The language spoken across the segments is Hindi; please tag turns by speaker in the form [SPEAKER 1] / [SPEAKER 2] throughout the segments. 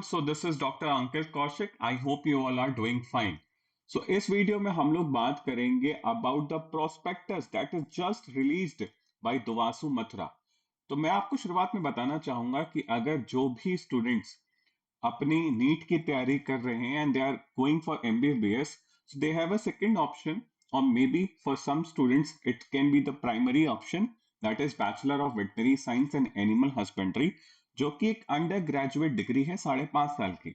[SPEAKER 1] So this is Dr. Ankit Kaushik. I hope you all are doing fine. So इस वीडियो में हम लोग बात करेंगे about the prospectus that is just released by दुवासु Mathura. तो मैं आपको शुरुआत में बताना चाहूंगा कि अगर जो भी स्टूडेंट्स अपनी नीट की तैयारी कर रहे हैं and they are going for MBBS, so they have a second option, or maybe for some students it can be the primary option, that is Bachelor of Veterinary Science and Animal Husbandry, जो कि एक अंडर ग्रेजुएट डिग्री है 5.5 साल की.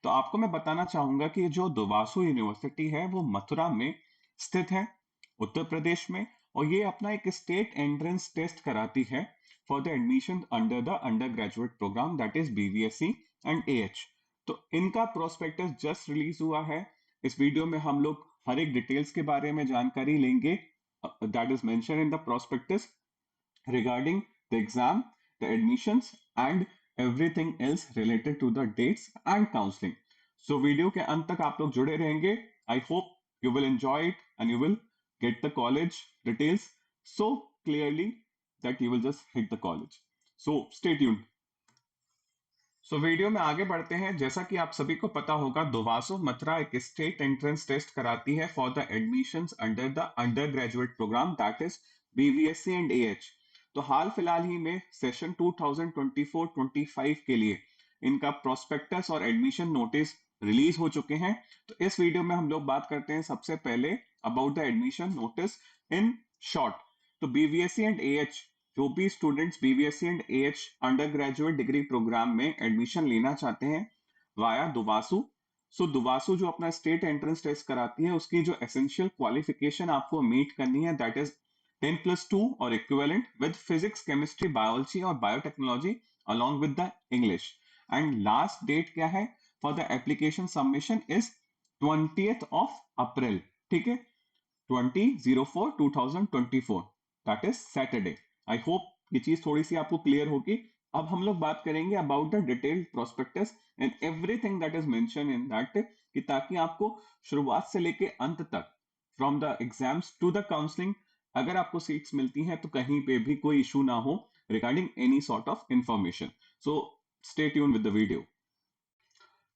[SPEAKER 1] तो आपको मैं बताना चाहूंगा कि जो दुवासु यूनिवर्सिटी है वो मथुरा में स्थित है, उत्तर प्रदेश में, और ये अपना एक स्टेट एंट्रेंस टेस्ट कराती है for the admission under the under graduate programme, that is BVSC and AH. तो इनका प्रोस्पेक्टस जस्ट रिलीज हुआ है. इस वीडियो में हम लोग हर एक डिटेल्स के बारे में जानकारी लेंगे, that is mention in the prospectus regarding the exam, the admissions and everything else related to the dates and counseling. So video के अंत तक आप लोग जुड़े रहेंगे. I hope you will enjoy it and you will get the college details so clearly that you will just hit the college. So stay tuned. So video में आगे बढ़ते हैं. जैसा कि आप सभी को पता होगा, दुवासु मथुरा एक स्टेट एंट्रेंस टेस्ट कराती है for the admissions under the under graduate programme, that is BVSC and AH. तो हाल फिलहाल ही में सेशन 2024-25 के लिए इनका प्रोस्पेक्टस और एडमिशन नोटिस रिलीज हो चुके हैं. तो इस वीडियो में हम लोग बात करते हैं सबसे पहले about the admission notice in short. तो BVSC एंड AH, जो भी students BVSC and AH under graduate degree programme में एडमिशन लेना चाहते हैं वाया दुवासु, सो दुवासु जो अपना स्टेट एंट्रेंस टेस्ट कराती है, उसकी जो एसेंशियल क्वालिफिकेशन आपको मीट करनी है, दैट इज 10+2 और equivalent with physics, chemistry, biology और biotechnology along with the English. And last date क्या है for the application submission is 20th of April. ठीक है, 20/04/2024, that is Saturday. I hope ये चीज थोड़ी सी आपको क्लियर होगी. अब हम लोग बात करेंगे about the detailed prospectus and everything that is mention in that, कि ताकि आपको शुरुआत से लेके अंत तक, from the exams to the counselling, अगर आपको सीट्स मिलती हैं तो कहीं पे भी कोई इशू ना हो regarding any sort of information. So stay tune with the video.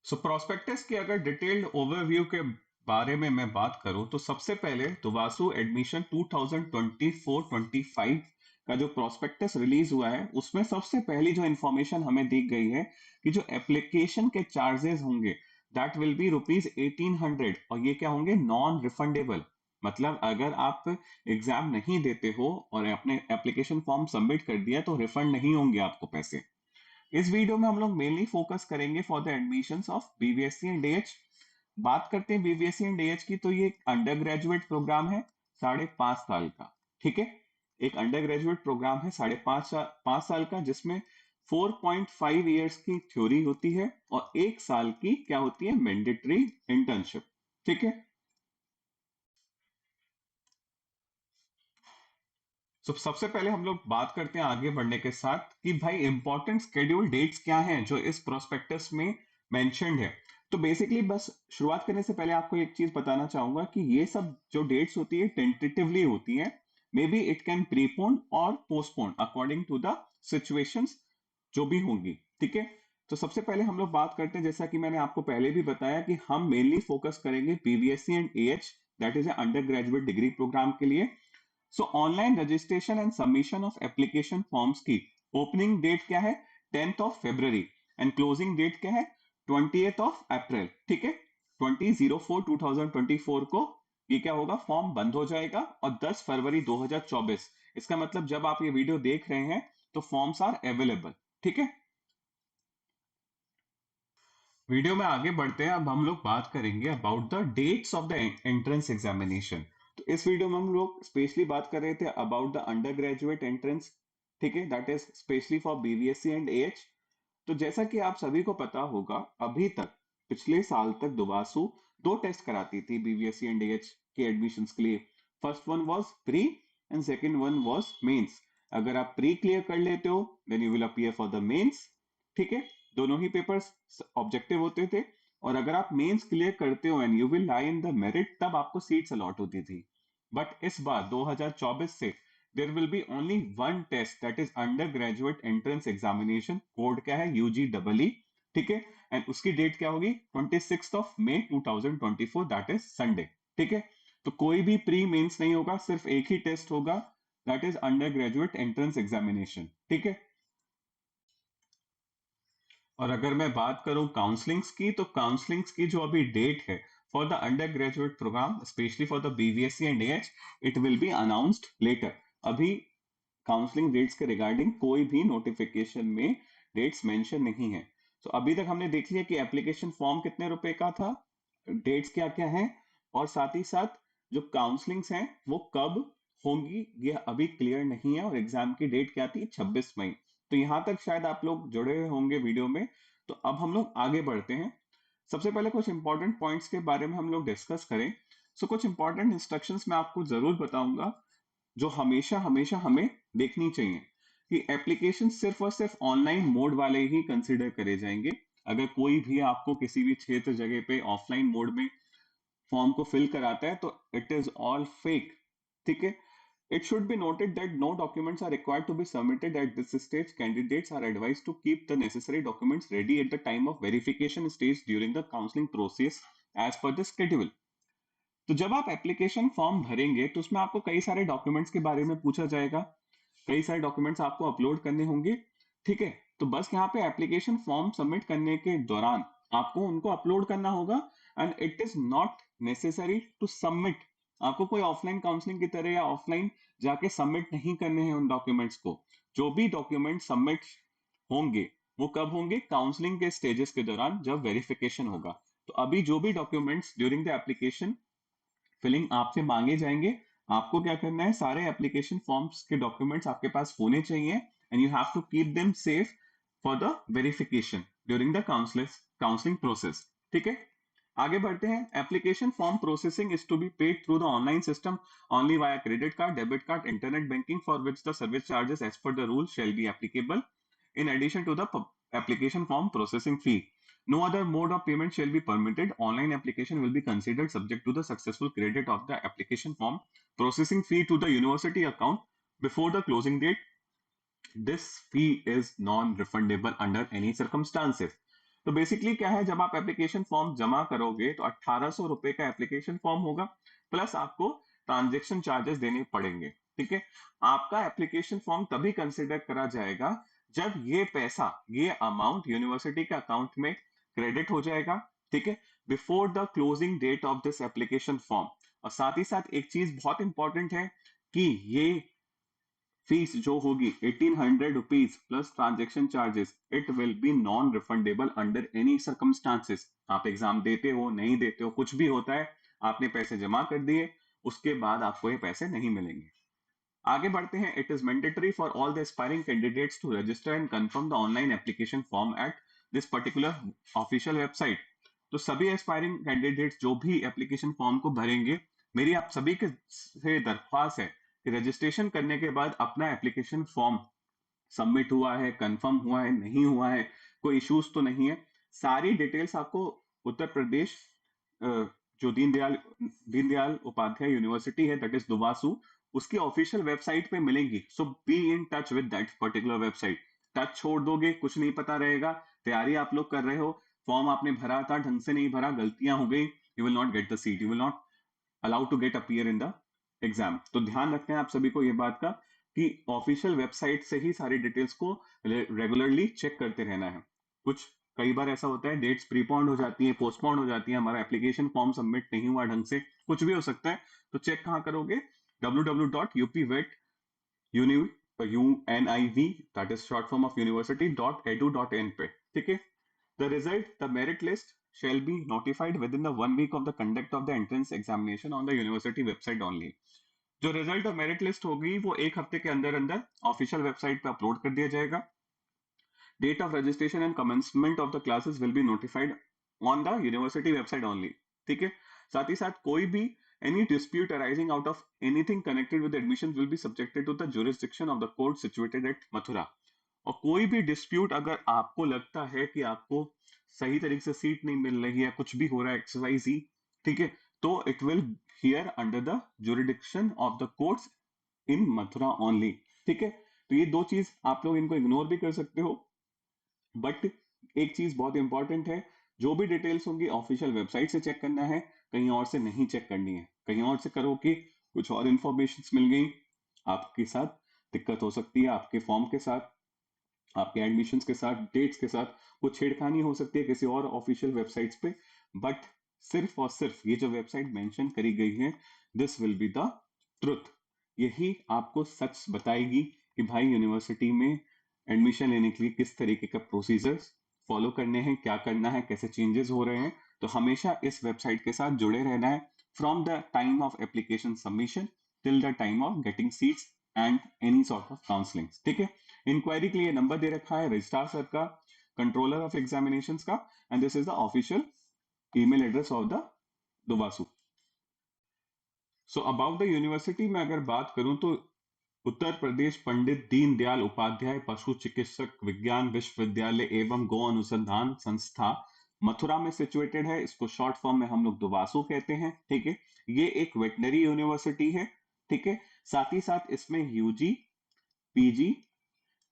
[SPEAKER 1] So prospectus की अगर डिटेल्ड ओवरव्यू के बारे में मैं बात करूं, तो सबसे पहले दुवासु एडमिशन 2024-25 का जो प्रोस्पेक्टस रिलीज हुआ है, उसमें सबसे पहली जो इंफॉर्मेशन हमें दी गई है कि जो एप्लीकेशन के चार्जेस होंगे दैट विल बी ₹1800, और ये क्या होंगे, नॉन रिफंडेबल. मतलब अगर आप एग्जाम नहीं देते हो और अपने एप्लीकेशन फॉर्म सबमिट कर दिया तो रिफंड नहीं होंगे आपको पैसे. इस वीडियो में हम लोग मेनली फोकस करेंगे for the admissions of BVSC and AH. बात करते हैं BVSC एंड AH की, तो ये अंडर ग्रेजुएट प्रोग्राम है 5.5 साल का. ठीक है, एक अंडर ग्रेजुएट प्रोग्राम है 5.5 साल का, जिसमें 4.5 इयर्स की थ्योरी होती है और 1 साल की क्या होती है, मैंडेटरी इंटर्नशिप. ठीक है. सबसे पहले हम लोग बात करते हैं आगे बढ़ने के साथ कि भाई इंपॉर्टेंट स्केड्यूल डेट्स क्या हैं जो इस प्रोस्पेक्टस में मेंशन्ड है. तो बेसिकली बस शुरुआत करने से पहले आपको एक चीज बताना चाहूंगा कि ये सब जो डेट्स होती है टेंटेटिवली होती है. May be it can prepone or postpone according to the situations जो भी होंगी. ठीक है. तो सबसे पहले हम लोग बात करते हैं, जैसा कि मैंने आपको पहले भी बताया, कि हम मेनली फोकस करेंगे BVSC and AH, that is under graduate degree programme के लिए. So online registration and submission of application forms की ओपनिंग डेट क्या है, 10th of February, and closing date क्या है, 20th of April. ठीक है, 20/04/2024 को ये क्या होगा, फॉर्म बंद हो जाएगा, और 10 फरवरी 2024, इसका मतलब जब आप ये वीडियो देख रहे हैं तो फॉर्म्स आर अवेलेबल. ठीक है. वीडियो में आगे बढ़ते हैं. अब हम लोग बात करेंगे about the dates of the entrance examination. तो इस वीडियो में हम लोग स्पेशली बात कर रहे थे about the under graduate entrance. ठीक है, that is specially for BVSC and AH. तो जैसा कि आप सभी को पता होगा, अभी तक पिछले साल तक दुवासु 2 टेस्ट कराती थी BVSC एंड AH के एडमिशंस के लिए. First one was pre and second one was mains. अगर आप प्री क्लियर कर लेते हो then you will appear for the mains. ठीक है, दोनों ही पेपर्स ऑब्जेक्टिव होते थे, और अगर आप मेंस क्लियर करते हो and you will lie in the merit, तब आपको सीट्स अलॉट होती थी. बट इस बार 2024 से there will be only one test, that is undergraduate entrance examination. Code क्या है, UGEE. ठीक है, एंड उसकी डेट क्या होगी 26 मई 2024, दैट इज संडे। ठीक है, तो कोई भी प्री मेंस नहीं होगा, सिर्फ एक ही टेस्ट होगा, that is under graduate entrance examination. ठीक है, और अगर मैं बात करूं काउंसलिंग्स की, तो काउंसलिंग्स की जो अभी डेट है for the under graduate programme specially for the BVSc and AH, it will be announced later. अभी काउंसलिंग डेट्स के रिगार्डिंग कोई भी नोटिफिकेशन में डेट्स मेंशन नहीं है। तो अभी तक हमने देख लिया कि एप्लीकेशन फॉर्म कितने रुपए का था, डेट्स क्या क्या हैं, और साथ ही साथ जो काउंसलिंग्स हैं वो कब होंगी ये अभी क्लियर नहीं है, और एग्जाम की डेट क्या थी 26 मई। तो यहां तक शायद आप लोग जुड़े हुए होंगे वीडियो में। तो अब हम लोग आगे बढ़ते हैं। सबसे पहले कुछ इंपॉर्टेंट पॉइंट्स के बारे में हम लोग डिस्कस करें। कुछ इंपॉर्टेंट इंस्ट्रक्शंस मैं आपको जरूर बताऊंगा जो हमेशा हमेशा हमें देखनी चाहिए, कि एप्लीकेशन सिर्फ और सिर्फ ऑनलाइन मोड वाले ही कंसीडर करे जाएंगे। अगर कोई भी आपको किसी भी क्षेत्र जगह पे ऑफलाइन मोड में फॉर्म को फिल कराता है तो इट इज ऑल फेक। ठीक है, it should be noted that no documents are required to be submitted at this stage. Candidates are advised to keep the necessary documents ready at the time of verification stage during the counseling process as per the schedule. तो जब आप एप्लीकेशन फॉर्म भरेंगे तो उसमें आपको कई सारे डॉक्यूमेंट्स के बारे में पूछा जाएगा, कई सारे डॉक्यूमेंट्स आपको अपलोड करने होंगे। ठीक है, तो बस यहाँ पे एप्लीकेशन फॉर्म सबमिट करने के दौरान आपको उनको अपलोड करना होगा, and it is not necessary to submit. आपको कोई ऑफलाइन काउंसलिंग की तरह या ऑफलाइन जाके सबमिट नहीं करने हैं उन डॉक्यूमेंट्स को। जो भी डॉक्यूमेंट सबमिट होंगे वो कब होंगे, काउंसलिंग के स्टेजेस के दौरान जब वेरिफिकेशन होगा। तो अभी जो भी documents during the application filling आपसे मांगे जाएंगे, आपको क्या करना है, सारे एप्लीकेशन फॉर्म्स के डॉक्यूमेंट्स आपके पास होने चाहिए, and you have to keep them safe for the verification during the counselling process. ठीक है, आगे बढ़ते हैं। Application form processing is to be paid through the online system only via credit card, debit card, internet banking, for which the service charges as per the rule shall be applicable in addition to the application form processing fee. No other mode of payment shall be permitted. Online application will be considered subject to the successful credit of the application form processing fee to the university account before the closing date. This fee is non-refundable under any circumstances. तो बेसिकली क्या है, जब आप एप्लीकेशन फॉर्म जमा करोगे तो 1800 रुपए का एप्लीकेशन फॉर्म होगा, प्लस आपको ट्रांजेक्शन चार्जेस देने पड़ेंगे। ठीक है, आपका एप्लीकेशन फॉर्म तभी कंसिडर करा जाएगा जब ये पैसा, ये अमाउंट यूनिवर्सिटी के अकाउंट में क्रेडिट हो जाएगा। ठीक है, before the closing date of this application form. और साथ ही साथ एक चीज बहुत इंपॉर्टेंट है कि ये फीस जो होगी 1800 rupees plus transaction charges, it will B non refundable under any circumstances. आप एग्जाम देते हो नहीं देते हो, कुछ भी होता है, आपने पैसे जमा कर दिए, उसके बाद आपको ये पैसे नहीं मिलेंगे। आगे बढ़ते हैं। It is mandatory for all the aspiring candidates to register and confirm the online application form at this particular official website. तो सभी एस्पायरिंग कैंडिडेट्स जो भी एप्लीकेशन फॉर्म को भरेंगे, मेरी आप सभी के से दरख्वास्त है कि रजिस्ट्रेशन करने के बाद अपना एप्लीकेशन फॉर्म सबमिट हुआ है, कंफर्म हुआ है, नहीं हुआ है, कोई इश्यूज तो नहीं है, सारी डिटेल्स आपको उत्तर प्रदेश जो दीनदयाल उपाध्याय यूनिवर्सिटी है, दैट इज दुवासू, उसकी ऑफिशियल वेबसाइट पे मिलेंगी। So be in touch with that particular website. Touch छोड़ दोगे, कुछ नहीं पता रहेगा, तैयारी आप लोग कर रहे हो, फॉर्म आपने भरा था, ढंग से नहीं भरा, गलतियां हो गई, you will not get the seat, you will not allowed to get appear in the exam. तो ध्यान रखते हैं आप सभी को ये बात का कि ऑफिशियल वेबसाइट से ही सारी डिटेल्स को रेगुलरली चेक करते रहना है। कुछ कई बार ऐसा होता है, डेट्स प्रीपोन्ड हो जाती है, पोस्टपोन्ड हो जाती है, हमारा एप्लीकेशन फॉर्म सबमिट नहीं हुआ ढंग से, कुछ भी हो सकता है। तो चेक कहाँ करोगे, www.upvet.univ, that is short form of university.edu.in पे। ठीक है, the result, the merit list shall be notified within the 1 week of the conduct of the entrance examination on the university website only. जो रिजल्ट ऑफ मेरिट लिस्ट होगी वो एक हफ्ते के अंदर अंदर ऑफिशियल वेबसाइट पे अपलोड कर दिया जाएगा। Date of registration and commencement of the classes will be notified on the university website only. ठीक है, साथ ही साथ कोई भी any dispute arising out of anything connected with admission will be subjected to the jurisdiction of the court situated at Mathura. और कोई भी डिस्प्यूट अगर आपको लगता है कि आपको सही तरीके से सीट नहीं मिल रही है, कुछ भी हो रहा है XYZ, ठीक है, तो it will hear under the jurisdiction of the courts in Mathura only. ठीक है, तो ये दो चीज आप लोग इनको इग्नोर भी कर सकते हो, बट एक चीज बहुत इंपॉर्टेंट है, जो भी डिटेल्स होंगी ऑफिशियल वेबसाइट से चेक करना है, कहीं और से नहीं चेक करनी है। कहीं और से करो कि कुछ और इंफॉर्मेशन मिल गई, आपके साथ दिक्कत हो सकती है, आपके फॉर्म के साथ, आपके एडमिशन्स के साथ, डेट्स के साथ कुछ छेड़खानी हो सकती है किसी और ऑफिशियल वेबसाइट्स पे। बट सिर्फ और सिर्फ ये जो वेबसाइट मेंशन करी गई है, this will be the truth. यही आपको सच बताएगी कि भाई यूनिवर्सिटी में एडमिशन लेने के लिए किस तरीके का प्रोसीजर्स फॉलो करने हैं, क्या करना है, कैसे चेंजेस हो रहे हैं। तो हमेशा इस वेबसाइट के साथ जुड़े रहना है, from the time of application submission till the time of getting seats and any sort of counselling. ठीक है, इंक्वायरी के लिए नंबर दे रखा है रजिस्ट्रार सर का, कंट्रोलर ऑफ एग्जामिनेशन का, and this is the official email address of the DUVASU. So about the university में अगर बात करूं तो उत्तर प्रदेश पंडित दीनदयाल उपाध्याय पशु चिकित्सक विज्ञान विश्वविद्यालय एवं गौ अनुसंधान संस्था मथुरा में सिचुएटेड है। इसको शॉर्ट फॉर्म में हम लोग दुवासू कहते हैं। ठीक है, ये एक वेटनरी यूनिवर्सिटी है। ठीक है, साथ ही साथ इसमें UG, PG,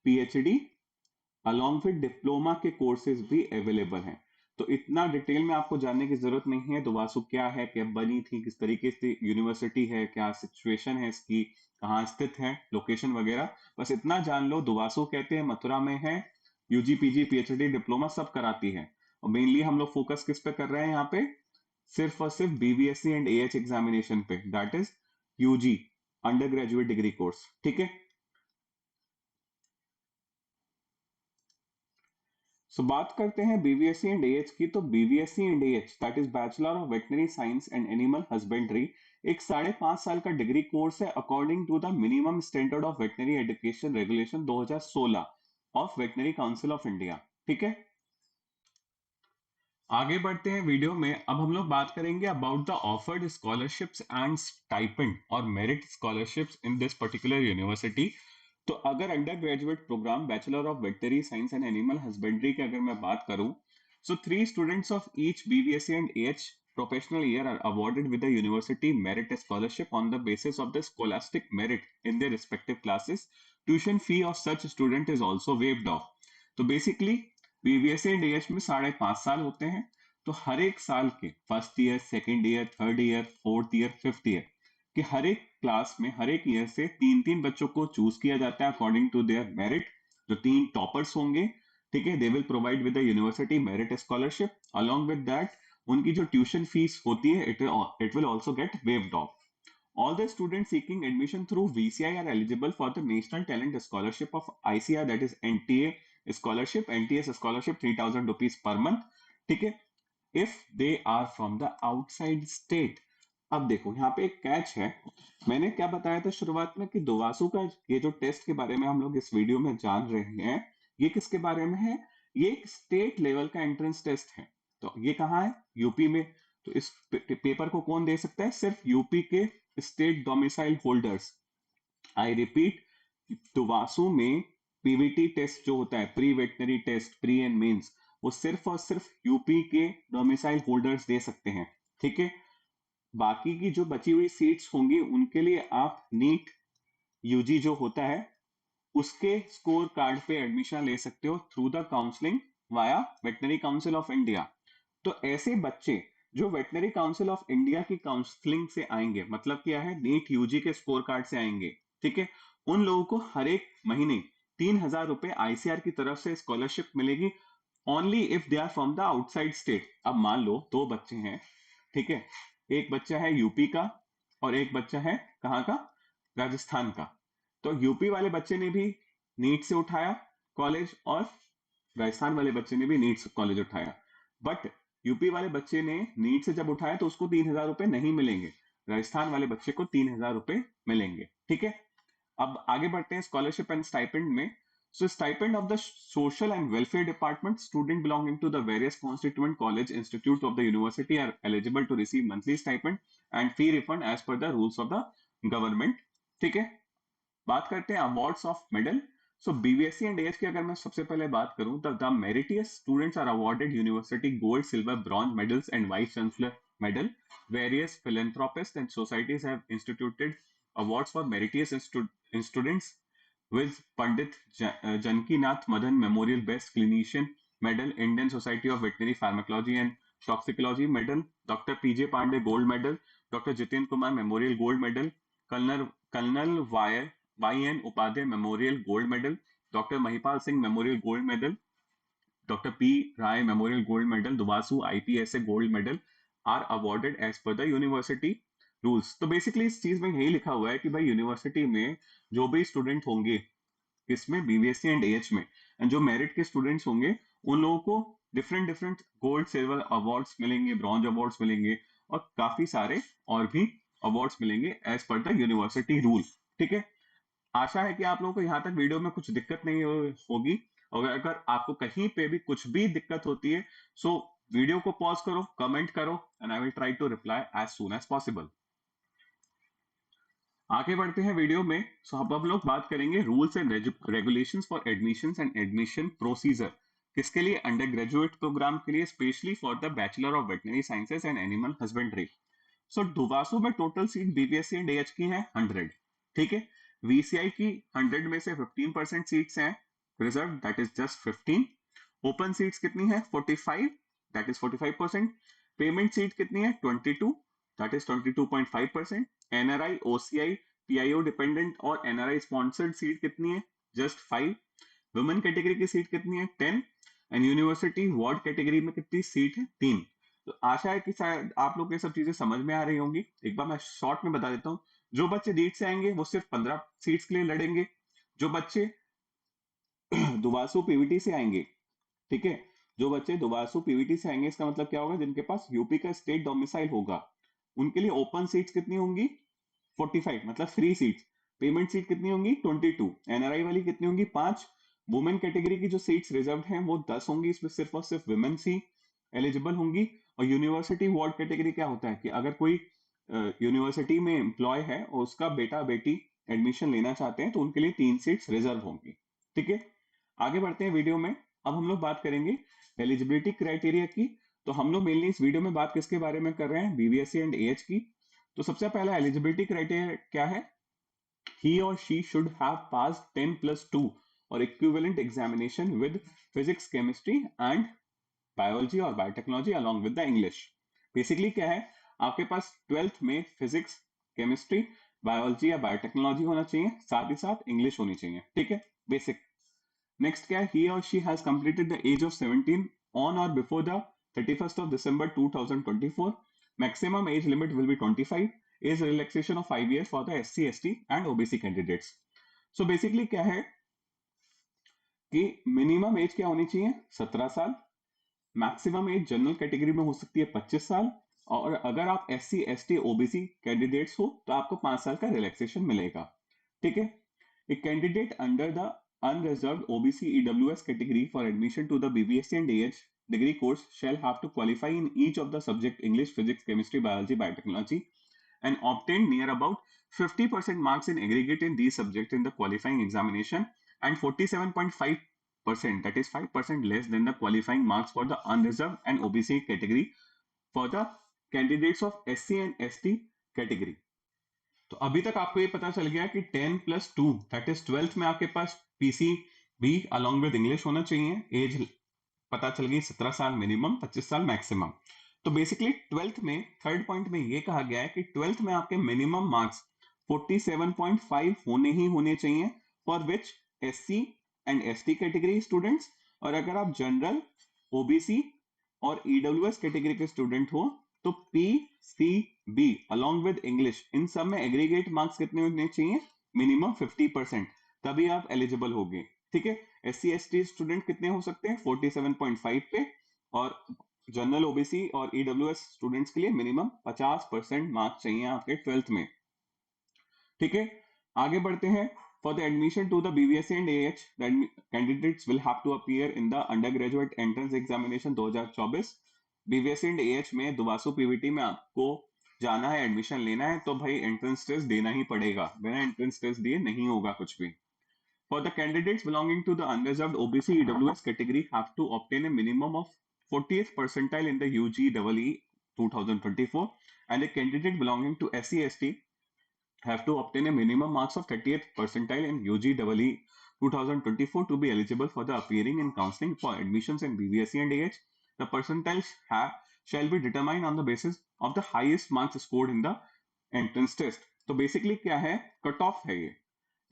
[SPEAKER 1] PhD along with diploma के कोर्सेज भी अवेलेबल हैं। तो इतना डिटेल में आपको जानने की जरूरत नहीं है दुवासू क्या है, क्या बनी थी, किस तरीके से यूनिवर्सिटी है, क्या सिचुएशन है इसकी, कहाँ स्थित है, लोकेशन वगैरह। बस इतना जान लो, दुवासू कहते हैं, मथुरा में है, यूजी पीजी पीएचडी डिप्लोमा सब कराती है। और मेनली हम लोग फोकस किस पे कर रहे हैं यहाँ पे, सिर्फ और सिर्फ बीवीएससी एंड एएच एग्जामिनेशन पे, that is UG under graduate degree course. ठीक है, सो बात करते हैं बीवीएससी एंड एएच की। तो BVSc and AH that is bachelor of veterinary science and animal husbandry, एक 5.5 साल का डिग्री कोर्स है according to the minimum standard of veterinary education regulation 2016 of veterinary council of India. ठीक है, आगे बढ़ते हैं वीडियो में। अब हम लोग बात करेंगे about the offered scholarships and stipend और merit scholarships in this particular university. तो अगर under graduate programme bachelor of veterinary science and animal husbandry की अगर मैं बात करूं, so 3 students of each BVSc and AH professional year are awarded with the university merit scholarship on the basis of the scholastic merit in their respective classes. Tuition fee of such student is also waived off. तो बेसिकली बीबीएससी एंड एएच में 5.5 साल होते हैं। तो हर एक साल के first year, second year, third year, fourth year, fifth year कि हर एक क्लास में हर एक ईयर से 3 3 बच्चों को चूज किया जाता है अकॉर्डिंग टू देयर मेरिट। जो 3 टॉपर्स होंगे, ठीक है, they will provide with the university merit scholarship. Along with that उनकी जो ट्यूशन फीस होती है, it will also get waived of. All the students seeking admission through VCI are eligible for the National Talent Scholarship of ICR, that is NTA scholarship, NTS scholarship 3000 rupees per month. ठीक है, if they are from the outside state. अब देखो यहाँ पे एक कैच है, मैंने क्या बताया था शुरुआत में कि दुवासू का ये जो टेस्ट के बारे में हम लोग इस वीडियो में जान रहे हैं, ये किसके बारे में है, ये एक स्टेट लेवल का एंट्रेंस टेस्ट है। तो ये कहाँ है, यूपी में। तो इस पेपर को कौन दे सकता है, सिर्फ यूपी के state domicile holders. I repeat, DUVASU में पीवीटी टेस्ट जो होता है, pre veterinary test, pre and mains, वो सिर्फ और सिर्फ यूपी के डोमिसाइल होल्डर्स दे सकते हैं। ठीक है, बाकी की जो बची हुई सीट्स होंगी उनके लिए आप नीट यूजी जो होता है उसके स्कोर कार्ड पे एडमिशन ले सकते हो through the counselling via veterinary council of India. तो ऐसे बच्चे जो वेटनरी काउंसिल ऑफ इंडिया की काउंसलिंग से आएंगे, मतलब क्या है, नीट यूजी के स्कोर कार्ड से आएंगे, ठीक है, उन लोगों को हर एक महीने 3,000 रुपए आईसीआर की तरफ से स्कॉलरशिप मिलेगी, only if they are from the outside state. अब मान लो 2 बच्चे हैं, ठीक है, एक बच्चा है यूपी का और एक बच्चा है कहाँ का, राजस्थान का। तो यूपी वाले बच्चे ने भी नीट से उठाया कॉलेज और राजस्थान वाले बच्चे ने भी नीट से कॉलेज उठाया। बट यूपी वाले बच्चे ने नीट से जब उठाया तो उसको 3,000 रुपए नहीं मिलेंगे, राजस्थान वाले बच्चे को 3,000 रुपए मिलेंगे। ठीक है, अब आगे बढ़ते हैं स्कॉलरशिप एंड स्टाइपेंड में। So stipend of the Social and Welfare Department, student belonging to the various constituent college institutes of the university are eligible to receive monthly stipend and fee refund as per the rules of the government. ठीक है, बात करते हैं awards of medal. So BVSc and AH की अगर मैं सबसे पहले बात करूं तो the meritorious students are awarded university gold, silver, bronze medals and vice chancellor medal. Various philanthropists and societies have instituted awards for meritorious students with Pandit Janki Nath Madan Memorial Best Clinician medal, Indian Society of Veterinary Pharmacology and Toxicology medal, Dr. PJ Pandey gold medal, Dr. Jitin Kumar memorial gold medal, Colonel YN Upadhyay memorial gold medal, Dr. Mahipal Singh memorial gold medal, Dr. P. Rai Memorial Gold Medal, Duvasu IPSA Gold Medal are awarded as per the university rules. तो बेसिकली इस चीज में यही लिखा हुआ है कि भाई यूनिवर्सिटी में जो भी स्टूडेंट होंगे किसमें बीबीएससी एंड एएच में and जो मेरिट के स्टूडेंट्स होंगे उन लोगों को different different gold silver awards मिलेंगे, ब्रॉन्ज अवार्ड्स मिलेंगे और काफी सारे और भी अवार्ड्स मिलेंगे as per the university rule. ठीक है, आशा है कि आप लोगों को यहाँ तक वीडियो में कुछ दिक्कत नहीं होगी। और अगर आपको कहीं पे भी कुछ भी दिक्कत होती है सो वीडियो को पॉज करो, कमेंट करो and I will try to reply as soon as possible. आगे बढ़ते हैं वीडियो में। सो अब हम लोग बात करेंगे rules and regulations for admissions and admission procedure. किसके लिए? अंडर ग्रेजुएट प्रोग्राम के लिए, specially for the bachelor of veterinary sciences and animal husbandry. So DUVASU में total seat BVSc and AH की है 100। ठीक है, वीसीआई की 100 में से 15% सीट्स हैं reserve, that is just 15। Open seats कितनी है? 45, दैट इज 45%। पेमेंट सीट कितनी है? 22, that is 22.5%। NRI, OCI, PIO dependent और एनआरआई स्पॉन्सर्ड सीट कितनी है? जस्ट 5। वुमेन कैटेगरी की सीट कितनी है? 10। एंड यूनिवर्सिटी वार्ड कैटेगरी में कितनी सीट है? 3। तो आशा है कि शायद आप लोग ये सब चीजें समझ में आ रही होंगी। एक बार मैं शॉर्ट में बता देता हूँ। जो बच्चे नीट से आएंगे वो सिर्फ 15 सीट्स के लिए लड़ेंगे। जो बच्चे दुवासू पीवीटी से आएंगे, ठीक है, जो बच्चे दुवासू पीवीटी से आएंगे इसका मतलब क्या होगा? जिनके पास यूपी का स्टेट डोमिसाइल होगा उनके लिए ओपन सीट्स कितनी होंगी? 45, मतलब फ्री सीट्स। पेमेंट सीट कितनी होंगी? 22। एनआरआई वाली कितनी होंगी? 5। वुमेन कैटेगरी की जो सीट्स रिजर्व हैं वो 10 होंगी, इसमें सिर्फ और सिर्फ वुमेन्स ही एलिजिबल होंगी। और यूनिवर्सिटी वार्ड कैटेगरी क्या होता है कि अगर कोई यूनिवर्सिटी में एम्प्लॉय है और उसका बेटा बेटी एडमिशन लेना चाहते हैं तो उनके लिए 3 सीट्स रिजर्व होंगी। ठीक है, आगे बढ़ते हैं वीडियो में। अब हम लोग बात करेंगे एलिजिबिलिटी क्राइटेरिया की। तो हम लोग मेनली इस वीडियो में बात किसके बारे में कर रहे हैं? बीबीएससी एंड एएच की। तो सबसे पहला एलिजिबिलिटी क्राइटेरिया क्या है? he or she should have passed 10+2 or equivalent examination with physics, chemistry and biology or biotechnology along with the English। Basically क्या है? आपके पास 12th में फिजिक्स, केमिस्ट्री, बायोलॉजी या बायोटेक्नोलॉजी होना चाहिए, साथ ही साथ इंग्लिश होनी चाहिए। ठीक है, बेसिक। नेक्स्ट क्या है? he or she has completed the age of 17 on or before the 31st of December 2024। Maximum age limit will be 25। Age relaxation of 5 years for the SC, ST and OBC candidates। So basically क्या है कि मिनिमम एज क्या होनी चाहिए? 17 साल। मैक्सिमम एज जनरल कैटेगरी में हो सकती है 25 साल। और अगर आप SC, ST, OBC कैंडिडेट्स हो तो आपको 5 साल का रिलैक्सेशन मिलेगा। ठीक है, A candidate under the unreserved OBC EWS category for admission to the BBSc and AH degree course shall have to qualify in each of the subject English, Physics, Chemistry, Biology, Biotechnology and obtain near about 50% marks in aggregate in these subjects in the qualifying examination and 47.5%, that is 5% less than the qualifying marks for the unreserved and OBC category for the candidates of SC and ST category। तो अभी तक आपको ये पता चल गया कि 10+2 दैट इज 12th में आपके पास पीसी भी अलॉन्ग विद इंग्लिश होना चाहिए। एज पता चल गई 17 साल मिनिमम, 25 साल मैक्सिमम। तो बेसिकली 12th में थर्ड पॉइंट में ये कहा गया है कि 12th में आपके मिनिमम मार्क्स 47.5 होने ही होने चाहिए for which SC and ST category students. और अगर आप जनरल, OBC और EWS कैटेगरी के स्टूडेंट हो तो PCB along with इंग्लिश, इन सब में एग्रीगेट मार्क्स कितने होने चाहिए? मिनिमम 50%, तभी आप एलिजिबल होंगे। ठीक है, SC ST स्टूडेंट कितने हो सकते हैं? 47.5 पे। और जनरल, OBC और EWS स्टूडेंट्स के लिए मिनिमम 50% मार्क्स चाहिए आपके 12th में। ठीक है, आगे बढ़ते हैं। For the admission to the BBSc and AH, the candidates will have to appear in the undergraduate entrance examination 2024। BBSc and AH में दुवासू पीवीटी में आपको जाना है, एडमिशन लेना है तो भाई एंट्रेंस टेस्ट देना ही पड़ेगा, बिना एंट्रेंस टेस्ट दिए नहीं होगा कुछ भी। For the candidates belonging to the unreserved OBC EWS category have to obtain a minimum of 40th percentile in the UGEE 2024 and a candidate belonging to SC ST have to obtain a minimum marks of 30th percentile in UGEE 2024 to be eligible for the appearing in counseling for admissions in BVSC and AH. The percentiles shall be determined on the basis of the highest marks scored in the entrance test. तो बेसिकली क्या है, कट ऑफ है ये।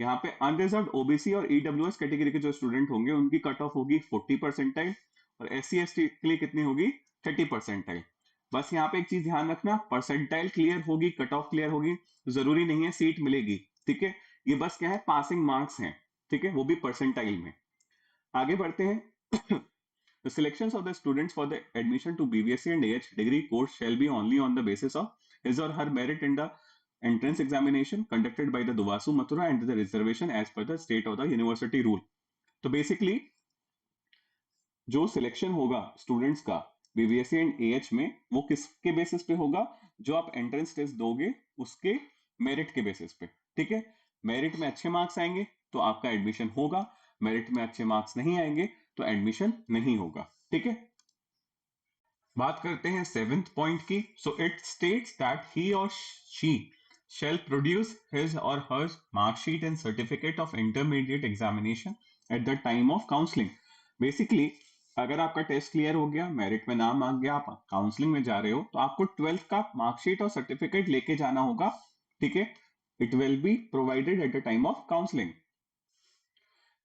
[SPEAKER 1] यहाँ पे अनरिजर्व ओबीसी और ईडब्ल्यूएस कैटेगरी के जो स्टूडेंट होंगे उनकी कट ऑफ होगी 40 परसेंटाइल, और एससी एसटी के लिए कितनी होगी, 30 परसेंटाइल। बस यहाँ पे एक चीज ध्यान रखना, परसेंटाइल क्लियर होगी, कट ऑफ क्लियर होगी, जरूरी नहीं है सीट मिलेगी, ठीक है। ये बस क्या है, पासिंग मार्क्स हैं, ठीक है, वो भी परसेंटाइल में। आगे बढ़ते हैं। The selections of the students for the admission to BVSC and AH degree course shall be only on the basis of his or her merit in the entrance examination conducted by the Duvasu Mathura and the reservation as per the state of the university rule. तो बेसिकली जो सिलेक्शन होगा स्टूडेंट्स का बीवीएससी एंड एएच में, वो किसके बेसिस पे होगा, जो आप एंट्रेंस टेस्ट दोगे उसके मेरिट के बेसिस पे, ठीक है। मेरिट में अच्छे मार्क्स आएंगे तो आपका एडमिशन होगा, मेरिट में अच्छे मार्क्स नहीं आएंगे तो एडमिशन नहीं होगा, ठीक है। बात करते हैं 7th पॉइंट की। So it states that he और she shall produce his or her mark sheet and certificate of intermediate examination at the time of counseling. Basically, अगर आपका टेस्ट क्लियर हो गया, मेरिट में नाम आ गया, आप काउंसलिंग में जा रहे हो, तो आपको 12th का मार्कशीट और सर्टिफिकेट लेके जाना होगा, ठीक है। It will be provided eight the time of counselling.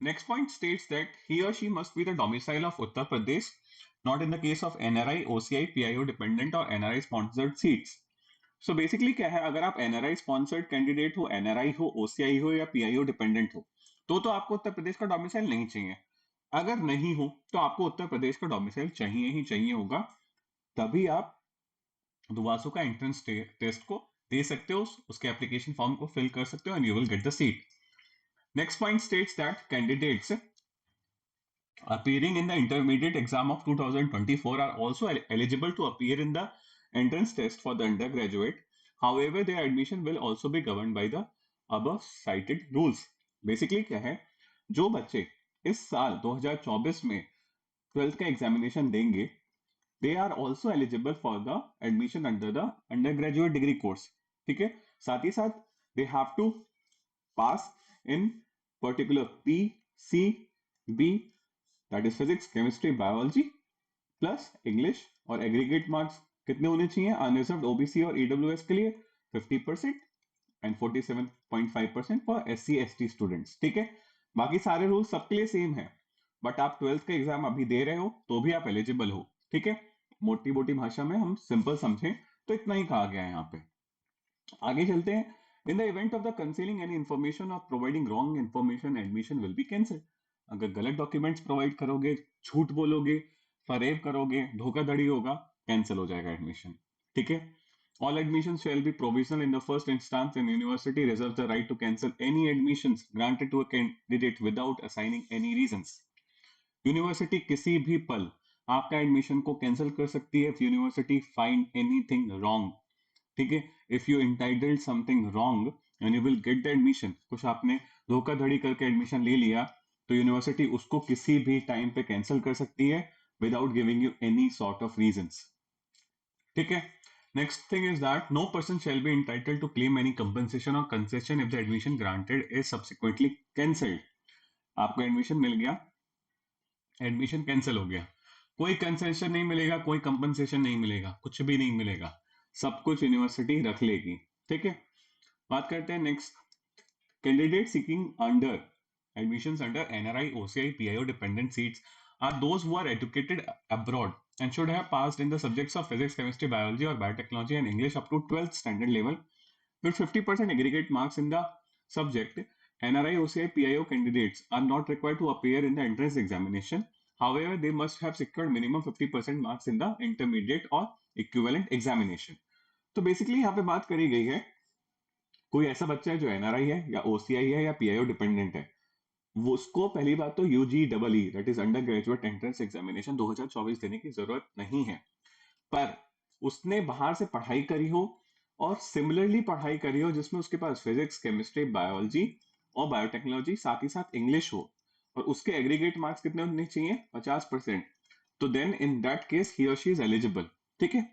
[SPEAKER 1] Next point states that he or she must be the domicile of Uttar Pradesh, not in the case of NRI, OCI, PIO dependent or NRI sponsored seats. So basically क्या है, अगर आप NRI sponsored candidate हो, NRI हो, OCI हो या PIO dependent हो, तो आपको उत्तर प्रदेश का डोमिसाइल नहीं चाहिए। अगर नहीं हो तो आपको उत्तर प्रदेश का डोमिसाइल चाहिए ही चाहिए होगा, तभी आप दुवासो का एंट्रेंस टेस्ट को दे सकते हो, उसके एप्लीकेशन फॉर्म को फिल कर सकते हो and you will get the seat. Next point states that candidates appearing in the intermediate exam of 2024 are also eligible to appear in the entrance test for the undergraduate. However, their admission will also be governed by the above cited rules. Basically क्या है, जो बच्चे इस साल 2024 में 12th का एग्जामिनेशन देंगे, they are also eligible for the admission under the undergraduate degree course, ठीक है। साथ ही साथ they have to pass in particular P, C, B, that is physics, chemistry, biology plus English, और एग्रीगेट मार्क्स कितने होने चाहिए अनरिजर्व्ड ओबीसी और ईडब्ल्यूएस के लिए 50% and 47.5% for SC ST students, ठीक है। बाकी सारे रूल सबके लिए सेम है, बट आप 12th का एग्जाम अभी दे रहे हो तो भी आप एलिजिबल हो, ठीक है। मोटी मोटी भाषा में हम सिंपल समझें तो इतना ही कहा गया है यहाँ पे। आगे चलते हैं। In the event of the concealing any information or providing wrong information, admission will be cancel. अगर गलत डॉक्यूमेंट्स प्रोवाइड करोगे, झूठ बोलोगे, फरेब करोगे, धोखाधड़ी होगा, कैंसिल हो जाएगा एडमिशन, ठीक है। All admissions shall be provisional in the first instance, and university reserves the right to cancel any admissions granted to a candidate without assigning any reasons. University किसी भी पल आपका एडमिशन को कैंसिल कर सकती है if university find anything wrong, ठीक है। If you entitled something wrong and you will get the admission, कुछ आपने धोखाधड़ी करके एडमिशन ले लिया, तो यूनिवर्सिटी उसको किसी भी टाइम पे कैंसिल कर सकती है without giving you any sort of reasons, ठीक है। Next thing is that no person shall be entitled to claim any compensation or concession if the admission granted is subsequently cancelled. आपको एडमिशन मिल गया, एडमिशन कैंसिल हो गया, कोई कंसेशन नहीं मिलेगा, कोई कंपनसेशन नहीं मिलेगा, कुछ भी नहीं मिलेगा, सब कुछ यूनिवर्सिटी रख लेगी, ठीक है। बात करते हैं next. Candidate seeking under admissions under NRI, OCI, PIO dependent seats are those who are educated abroad and should have passed in the subjects of physics, chemistry, biology or biotechnology and English up to 12th standard level with 50% aggregate marks in the subject. NRI, OCI, PIO candidates are not required to appear in the entrance examination. However, they must have secured minimum 50% marks in the intermediate or equivalent examination. तो बेसिकली यहाँ पे बात करी गई है, कोई ऐसा बच्चा है जो एनआरआई है या ओसीआई है या पीआईओ डिपेंडेंट है, वो उसको पहली बात तो UG double E that is under graduate entrance examination 2024 देने की जरूरत नहीं है, पर उसने बाहर से पढ़ाई करी हो और सिमिलरली पढ़ाई करी हो जिसमें उसके पास फिजिक्स, केमिस्ट्री, बायोलॉजी और बायोटेक्नोलॉजी साथ ही साथ इंग्लिश हो, और उसके एग्रीगेट मार्क्स कितने होने चाहिए 50%, तो देन इन दैट केस ही और शी इज एलिजिबल, ठीक है।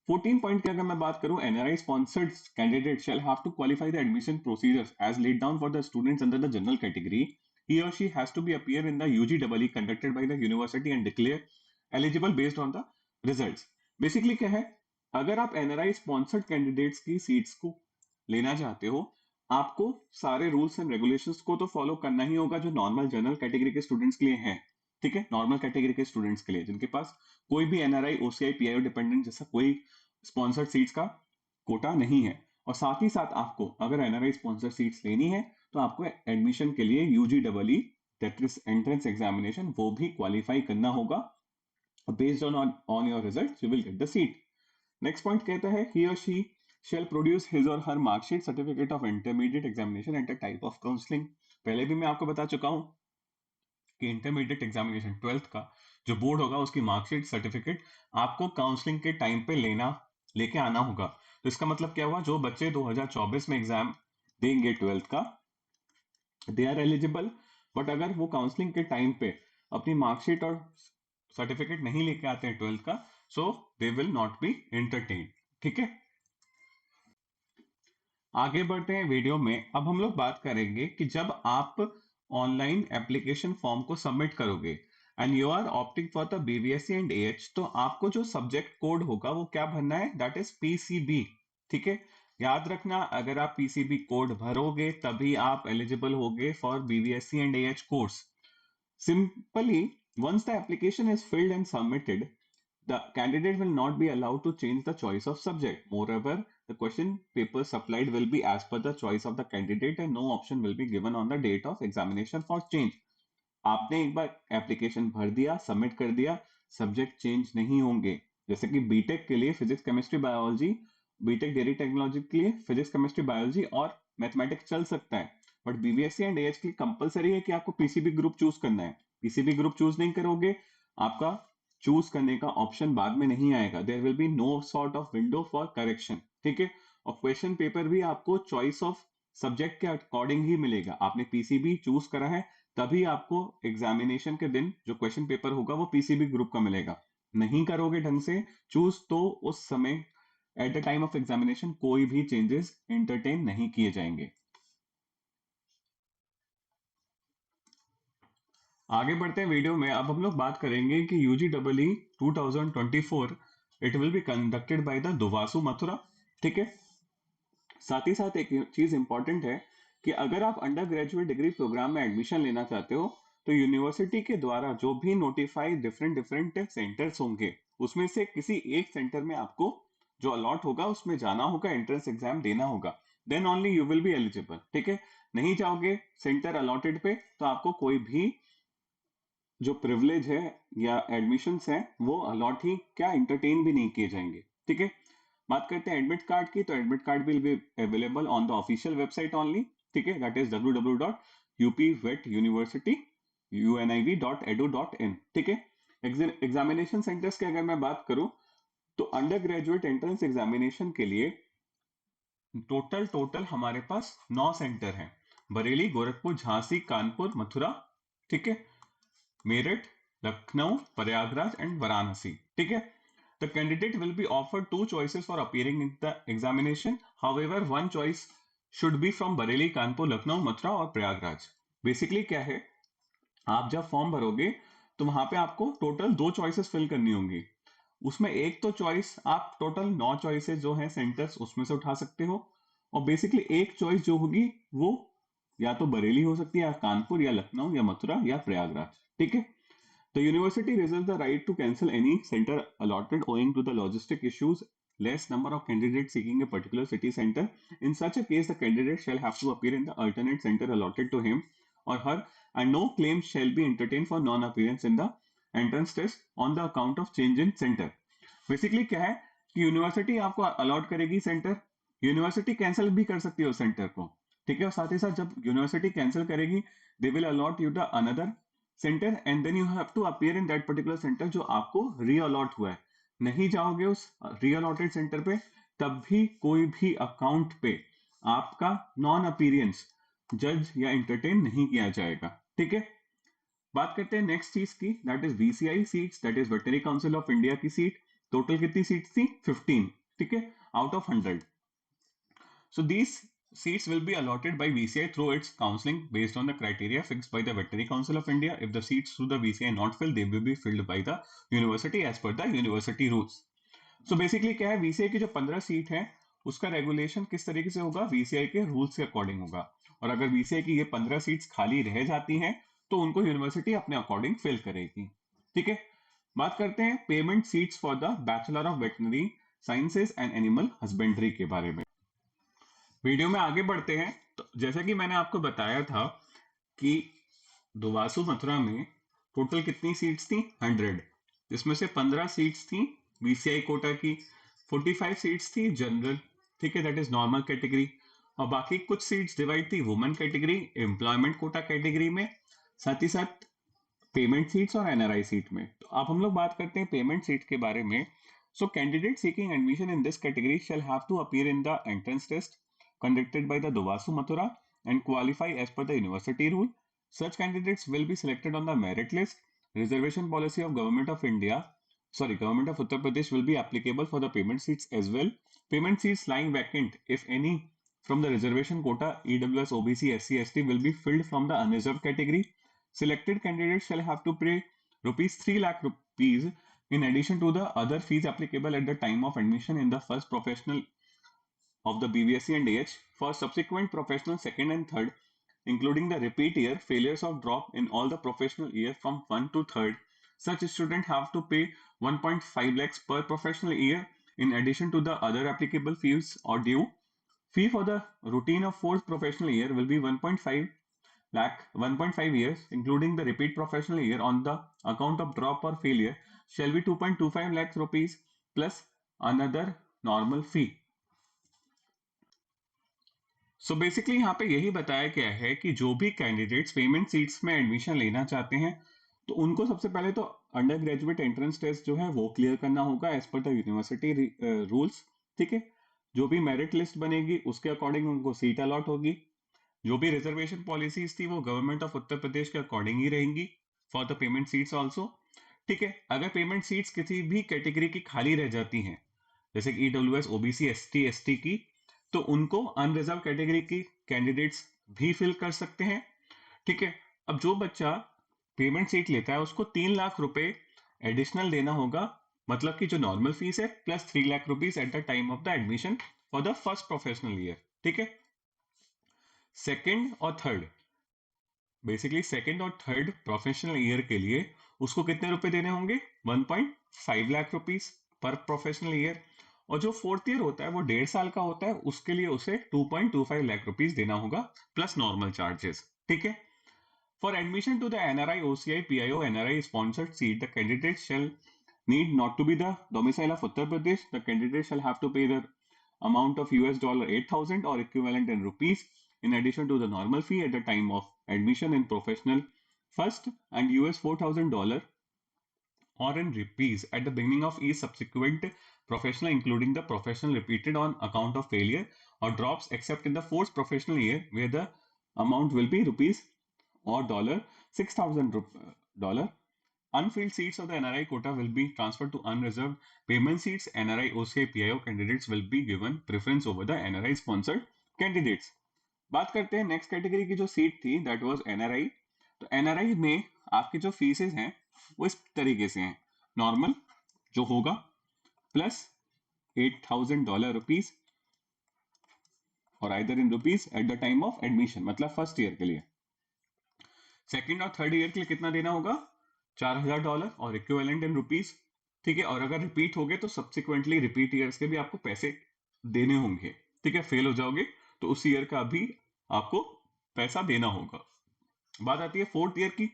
[SPEAKER 1] 14 पॉइंट की अगर मैं बात करूं, NRI sponsored candidate shall have to qualify the admission procedures as laid down for the students under the general category he or she has to be appear in the UGEE conducted by the university and declare eligible based on the results. Basically क्या है, अगर आप एनआरआई स्पॉन्सर्ड कैंडिडेट्स की सीट्स को लेना चाहते हो, आपको सारे रूल्स एंड रेगुलेशंस को तो फॉलो करना ही होगा जो नॉर्मल जनरल कैटेगरी के स्टूडेंट्स के लिए हैं. ठीक है, नॉर्मल कैटेगरी के स्टूडेंट्स के लिए जिनके पास कोई भी एनआरआई ओसीआई पीआईओ डिपेंडेंट जैसा कोई स्पॉन्सर्ड सीट्स का कोटा नहीं है. और साथ ही साथ आपको अगर एनआरआई स्पॉन्सर्ड सीट्स लेनी है तो आपको एडमिशन के लिए UGW that is entrance examination वो भी क्वालिफाई करना होगा. Based on your result you will get the seat. Next point कहता है he or she shall produce his or her mark sheet, certificate of intermediate examination and the type of counseling. पहले भी मैं आपको बता चुका हूं कि इंटरमीडिएट एग्जामिनेशन 12th का जो बोर्ड होगा उसकी मार्कशीट सर्टिफिकेट आपको काउंसलिंग के टाइम पे लेके आना होगा. तो इसका मतलब क्या हुआ, जो बच्चे 2024 में एग्जाम देंगे 12th का दे आर एलिजिबल, बट अगर वो काउंसलिंग के टाइम पे अपनी मार्कशीट और सर्टिफिकेट नहीं लेके आते हैं 12th का, so they will not be entertain. ठीक है, आगे बढ़ते हैं वीडियो में. अब हम लोग बात करेंगे कि जब आप ऑनलाइन एप्लीकेशन फॉर्म को सबमिट करोगे and you are opting for the BVSc and AH, तो आपको जो सब्जेक्ट कोड होगा वो क्या भरना है, दैट इज पीसीबी. ठीक है, याद रखना, अगर आप पीसीबी कोड भरोगे तभी आप एलिजिबल होगे for BVSc and AH course. Simply once the application is filled and submitted, the candidate will not be allowed to change the choice of subject. Moreover, the question paper supplied will be as per the choice of the candidate and no option will be given on the date of examination for change. आपने एक बार एप्लीकेशन भर दिया, सबमिट कर दिया, सब्जेक्ट चेंज नहीं होंगे. जैसे कि बीटेक के लिए physics chemistry biology, BTech dairy technology के लिए फिजिक्स केमिस्ट्री बायोलॉजी और मैथमेटिक्स चल सकता है, बट बीबीएससी एंड एएच के लिए कंपलसरी है कि आपको पीसीबी ग्रुप चूज करना है. पीसीबी ग्रुप चूज नहीं करोगे, आपका चूज करने का ऑप्शन बाद में नहीं आएगा. There will be no sort of window for correction. ठीक है, और क्वेश्चन पेपर भी आपको चॉइस ऑफ सब्जेक्ट के अकॉर्डिंग ही मिलेगा. आपने पीसीबी चूज करा है तभी आपको एग्जामिनेशन के दिन जो क्वेश्चन पेपर होगा वो पीसीबी ग्रुप का मिलेगा. नहीं करोगे ढंग से चूज तो उस समय eight the time of examination कोई भी चेंजेस एंटरटेन नहीं किए जाएंगे. आगे बढ़ते हैं वीडियो में. अब हम लोग बात करेंगे कि UGW 2024 it will be conducted by the DUVASU Mathura. ठीक है, साथ ही साथ एक चीज इंपॉर्टेंट है कि अगर आप अंडर ग्रेजुएट डिग्री प्रोग्राम में एडमिशन लेना चाहते हो तो यूनिवर्सिटी के द्वारा जो भी नोटिफाइड डिफरेंट डिफरेंट सेंटर्स होंगे उसमें से किसी एक सेंटर में आपको जो अलॉट होगा उसमें जाना होगा, एंट्रेंस एग्जाम देना होगा, then only you will be eligible. ठीक है, नहीं जाओगे सेंटर अलॉटेड पे तो आपको कोई भी जो प्रिविलेज है या एडमिशंस हैं वो अलॉट ही क्या एंटरटेन भी नहीं किए जाएंगे. ठीक है, बात करते हैं एडमिट कार्ड की. तो admit card will be available on the official website only. ठीक है, दैट इज www.upvetuniversity.univ.edu.in. ठीक है, एग्जामिनेशन सेंटर्स की अगर मैं बात करूं तो अंडर ग्रेजुएट एंट्रेंस एग्जामिनेशन के लिए टोटल हमारे पास 9 सेंटर हैं. बरेली, गोरखपुर, झांसी, कानपुर, मथुरा, ठीक है, मेरठ, लखनऊ, प्रयागराज एंड वाराणसी. ठीक है, the candidate will be offered two choices for appearing in the examination. However, one choice should be from Bareilly, Kanpur, Lucknow, Mathura और प्रयागराज. बेसिकली क्या है, आप जब फॉर्म भरोगे तो वहां पे आपको टोटल 2 चॉइसेस फिल करनी होंगी. उसमें एक तो चॉइस आप टोटल 9 चॉइसेस जो है सेंटर्स उसमें से उठा सकते हो, और बेसिकली एक चॉइस जो होगी वो या तो बरेली हो सकती है, या कानपुर, या लखनऊ, या मथुरा, या प्रयागराज. ठीक है, the university reserves the right to cancel any center allotted owing to the logistic issues, less number of candidates seeking a particular city center. In such a case, the candidate shall have to appear in the alternate center allotted to him or her, and no claim shall be entertained for non-appearance in the entrance test on the account of change in center. Basically क्या है कि यूनिवर्सिटी आपको अलॉट करेगी सेंटर, यूनिवर्सिटी कैंसिल भी कर सकती है उस सेंटर को. ठीक है, और साथ ही साथ जब यूनिवर्सिटी कैंसिल करेगी they will allot you the another centre and then you have to appear in that particular centre जो आपको री अलॉट हुआ है. नहीं जाओगे उस री अलॉटेड सेंटर पे तब भी कोई भी अकाउंट पे आपका नॉन अपीयरेंस जज या एंटरटेन नहीं किया जाएगा. ठीक है, बात करते हैं नेक्स्ट चीज की, that is VCI seats, that is veterinary council of India की सीट. टोटल कितनी सीट्स थी, 15. ठीक है, out of 100. So these Seats will be allotted by VCI through its counseling based on the criteria fixed by the Veterinary Council of India. If the seats through the VCI not filled, they will be filled by the university as per the university rules. So basically क्या है, VCI की जो 15 सीट है उसका रेगुलेशन किस तरीके से होगा, VCI के रूल्स के अकॉर्डिंग होगा। और अगर VCI की ये 15 सीट्स खाली रह जाती हैं तो उनको यूनिवर्सिटी अपने अकॉर्डिंग फिल करेगी। ठीक है, बात करते हैं payment seats for the bachelor of veterinary sciences and animal husbandry के बारे में। वीडियो में आगे बढ़ते हैं। तो जैसा कि मैंने आपको बताया था कि दुवासु मथुरा में टोटल कितनी सीट्स थी, 100, जिसमें से 15 सीट्स थी बीसीआई कोटा की, 45 सीट्स थी जनरल, ठीक है, दैट इज नॉर्मल कैटेगरी, और बाकी कुछ सीट्स डिवाइड थी women category, employment quota category में, साथ ही साथ पेमेंट सीट्स और एनआरआई सीट में। तो अब हम लोग बात करते हैं पेमेंट सीट के बारे में। So candidate seeking admission in this category shall have to appear in the entrance test conducted by the Dovasu Mathura and qualify as per the university rule. Such candidates will be selected on the merit list. Reservation policy of Government of India, Government of Uttar Pradesh will be applicable for the payment seats as well. Payment seats lying vacant, if any, from the reservation quota, EWS, OBC, SC, ST will be filled from the unreserved category. Selected candidates shall have to pay rupees 3 lakh rupees in addition to the other fees applicable at the time of admission in the first professional of the BVSC and AH for subsequent professional second and third, including the repeat year, failures of drop in all the professional year from 1 to 3rd. Such students have to pay 1.5 lakhs per professional year in addition to the other applicable fees or due. Fee for the routine of 4th professional year will be 1.5 lakh, 1.5 years, including the repeat professional year on the account of drop or failure, shall be 2.25 lakhs rupees plus another normal fee. So basically यहाँ पे यही बताया गया है कि जो भी कैंडिडेट्स पेमेंट सीट्स में एडमिशन लेना चाहते हैं तो उनको सबसे पहले तो अंडर ग्रेजुएट एंट्रेंस टेस्ट जो है वो क्लियर करना होगा as per the university rules. ठीक है, जो भी मेरिट लिस्ट बनेगी उसके अकॉर्डिंग उनको सीट अलॉट होगी। जो भी रिजर्वेशन पॉलिसीज थी वो गवर्नमेंट ऑफ उत्तर प्रदेश के अकॉर्डिंग ही रहेंगी for the payment seats also. ठीक है, अगर पेमेंट सीट्स किसी भी कैटेगरी की खाली रह जाती हैं, जैसे कि ईडब्ल्यूएस, ओबीसी, एसटी, एसटी की, तो उनको अनरिजर्व कैटेगरी की कैंडिडेट्स भी फिल कर सकते हैं। ठीक है, अब जो बच्चा पेमेंट सीट लेता है उसको 3 लाख रुपए एडिशनल देना होगा, मतलब कि जो नॉर्मल फीस है plus 3 lakh rupees eight the time of the admission for the first professional year. ठीक है, सेकेंड और थर्ड, बेसिकली सेकेंड और थर्ड प्रोफेशनल ईयर के लिए उसको कितने रुपए देने होंगे, 1.5 lakh rupees per professional year. और जो फोर्थ ईयर होता है वो 1.5 साल का होता है, उसके लिए उसे 2.25 लाख रुपीज देना होगा प्लस नॉर्मल चार्जेस। ठीक है, for admission to the NRI, OCI, PIO, NRI sponsored seat, the candidate shall need not to be the domicile of Uttar Pradesh. The candidate shall have to pay the amount of $8,000 or equivalent in rupees in addition to the normal fee at the time of admission in professional first and $4,000 or in rupees at the beginning of each subsequent professional, including the professional repeated on account of failure or drops, except in the fourth professional year where the amount will be rupees or $6,000. Unfilled seats of the NRI quota will be transferred to unreserved payment seats. NRI, OCI, PIO candidates will be given preference over the NRI sponsored candidates. बात करते हैं नेक्स्ट कैटेगरी की जो सीट थी, दैट वाज एनआरआई। तो एनआरआई में आपकी जो फीसेस हैं वो इस तरीके से हैं, नॉर्मल जो होगा प्लस $8,000 रुपीज और either in rupees eight the time of admission, मतलब फर्स्ट ईयर के लिए। सेकेंड और थर्ड ईयर के लिए कितना देना होगा, $4,000 और इक्विवेलेंट इन रुपीज। ठीक है, और अगर रिपीट हो गए तो सब्सिक्वेंटली रिपीट ईयर्स के भी आपको पैसे देने होंगे। ठीक है, फेल हो जाओगे तो उस ईयर का भी आपको पैसा देना होगा। बात आती है फोर्थ ईयर की।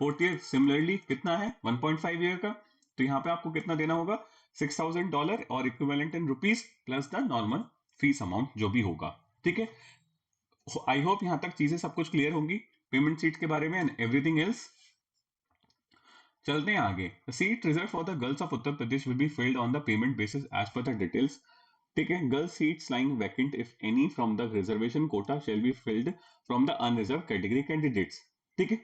[SPEAKER 1] फोर्थ ईयर सिमिलरली कितना है, 1.5 ईयर का, तो यहाँ पे आपको कितना देना होगा, $6,000 और equivalent in rupees plus the normal fees amount जो भी होगा। ठीक है, आई होप यहाँ तक चीजें सब कुछ क्लियर होंगी पेमेंट सीट के बारे में एंड एवरीथिंग एल्स। चलते हैं आगे। Seat reserve for the girls of Uttar Pradesh will be filled on the payment basis as per the details. ठीक है, girls seats lying vacant if any from the reservation quota shall be filled from the unreserve category candidates. ठीक है,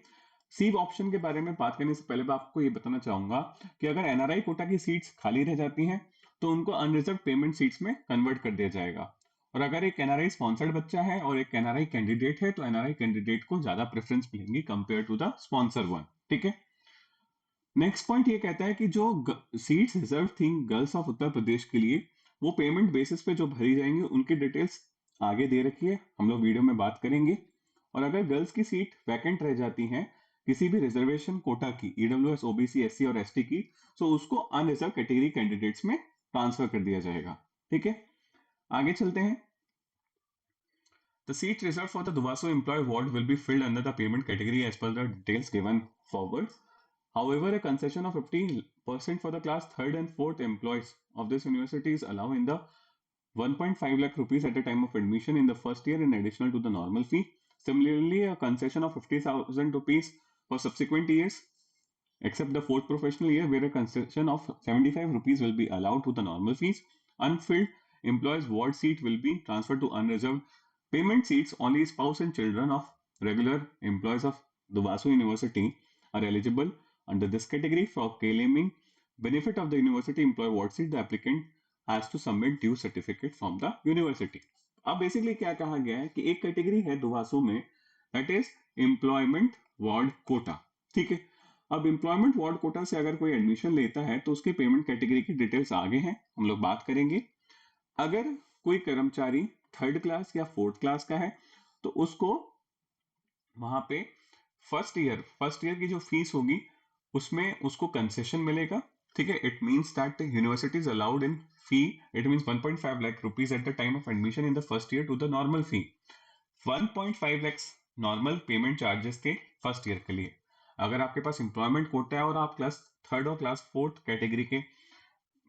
[SPEAKER 1] सी ऑप्शन के बारे में बात करने से पहले मैं आपको ये बताना चाहूंगा कि अगर एनआरआई कोटा की सीट्स खाली रह जाती हैं तो उनको अनरिजर्व पेमेंट सीट्स में कन्वर्ट कर दिया जाएगा और अगर एक एनआरआई स्पॉन्सर्ड बच्चा है और एक एनआरआई कैंडिडेट है तो एनआरआई कैंडिडेट को ज्यादा प्रेफरेंस मिलेंगी compare to the sponsor one. ठीक है। नेक्स्ट पॉइंट ये कहता है कि जो सीट्स रिजर्व थी गर्ल्स ऑफ उत्तर प्रदेश के लिए, वो पेमेंट बेसिस पे जो भरी जाएंगी उनकी डिटेल्स आगे दे रखी है, हम लोग वीडियो में बात करेंगे। और अगर गर्ल्स की सीट वैकेंट रह जाती हैं किसी भी रिजर्वेशन कोटा की, ईडब्ल्यूएस, ओबीसी, एससी और एसटी की, तो उसको अनरिजर्व कैटेगरी कैंडिडेट्स में ट्रांसफर कर दिया जाएगा। ठीक है, आगे चलते हैं। The seat reserved for the Duvaso employee ward will be filled under the payment category as per the details given forward. However, a concession of 50% for the class 3rd and 4th employees of this university is allowed in the 1.5 lakh rupees at the time of admission in the first year in addition to the normal fee. Similarly, a concession of 50,000 rupees for subsequent years, except the fourth professional year, where a concession of 75 rupees will be allowed to the normal fees. Unfilled employees' ward seat will be transferred to unreserved payment seats. Only spouse and children of regular employees of Duvasu University are eligible under this category. For claiming benefit of the university employee ward seat, the applicant has to submit due certificate from the university. अब बेसिकली क्या कहा गया है कि एक कैटेगरी है दुवासू में, that is employment ward quota. ठीक है, अब एम्प्लॉयमेंट वार्ड कोटा से अगर कोई एडमिशन लेता है तो उसकी पेमेंट कैटेगरी की डिटेल्स आगे हैं, हम लोग बात करेंगे। अगर कोई कर्मचारी 3rd क्लास या 4th क्लास का है तो उसको वहां पे फर्स्ट ईयर की जो फीस होगी उसमें उसको कंसेशन मिलेगा। ठीक है, it means that university is allowed in fee, it means 1.5 lakh rupees at the time of admission in the first year to the normal fee. 1.5 lakhs normal payment charges थे फर्स्ट ईयर के लिए। अगर आपके पास एम्प्लॉयमेंट कोटा है और आप क्लास 3rd और क्लास 4th कैटेगरी के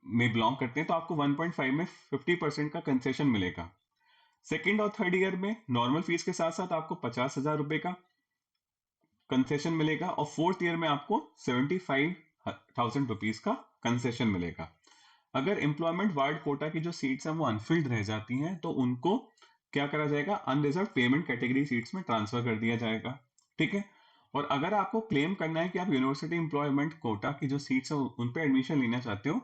[SPEAKER 1] में बिलोंग करते हैं तो आपको 1.5 में 50% का कंसेशन मिलेगा। सेकेंड और थर्ड ईयर में नॉर्मल फीस के साथ साथ आपको 50,000 रुपए का कंसेशन मिलेगा और फोर्थ ईयर में आपको 75,000 रुपीज का कंसेशन मिलेगा। अगर एम्प्लॉयमेंट वार्ड कोटा की जो सीट्स हैं वो अनफिल्ड रह जाती हैं तो उनको क्या करा जाएगा, अनरिजर्व पेमेंट कैटेगरी सीट्स में ट्रांसफर कर दिया जाएगा। ठीक है, और अगर आपको क्लेम करना है कि आप यूनिवर्सिटी एम्प्लॉयमेंट कोटा की जो सीट्स है उन पे एडमिशन लेना चाहते हो,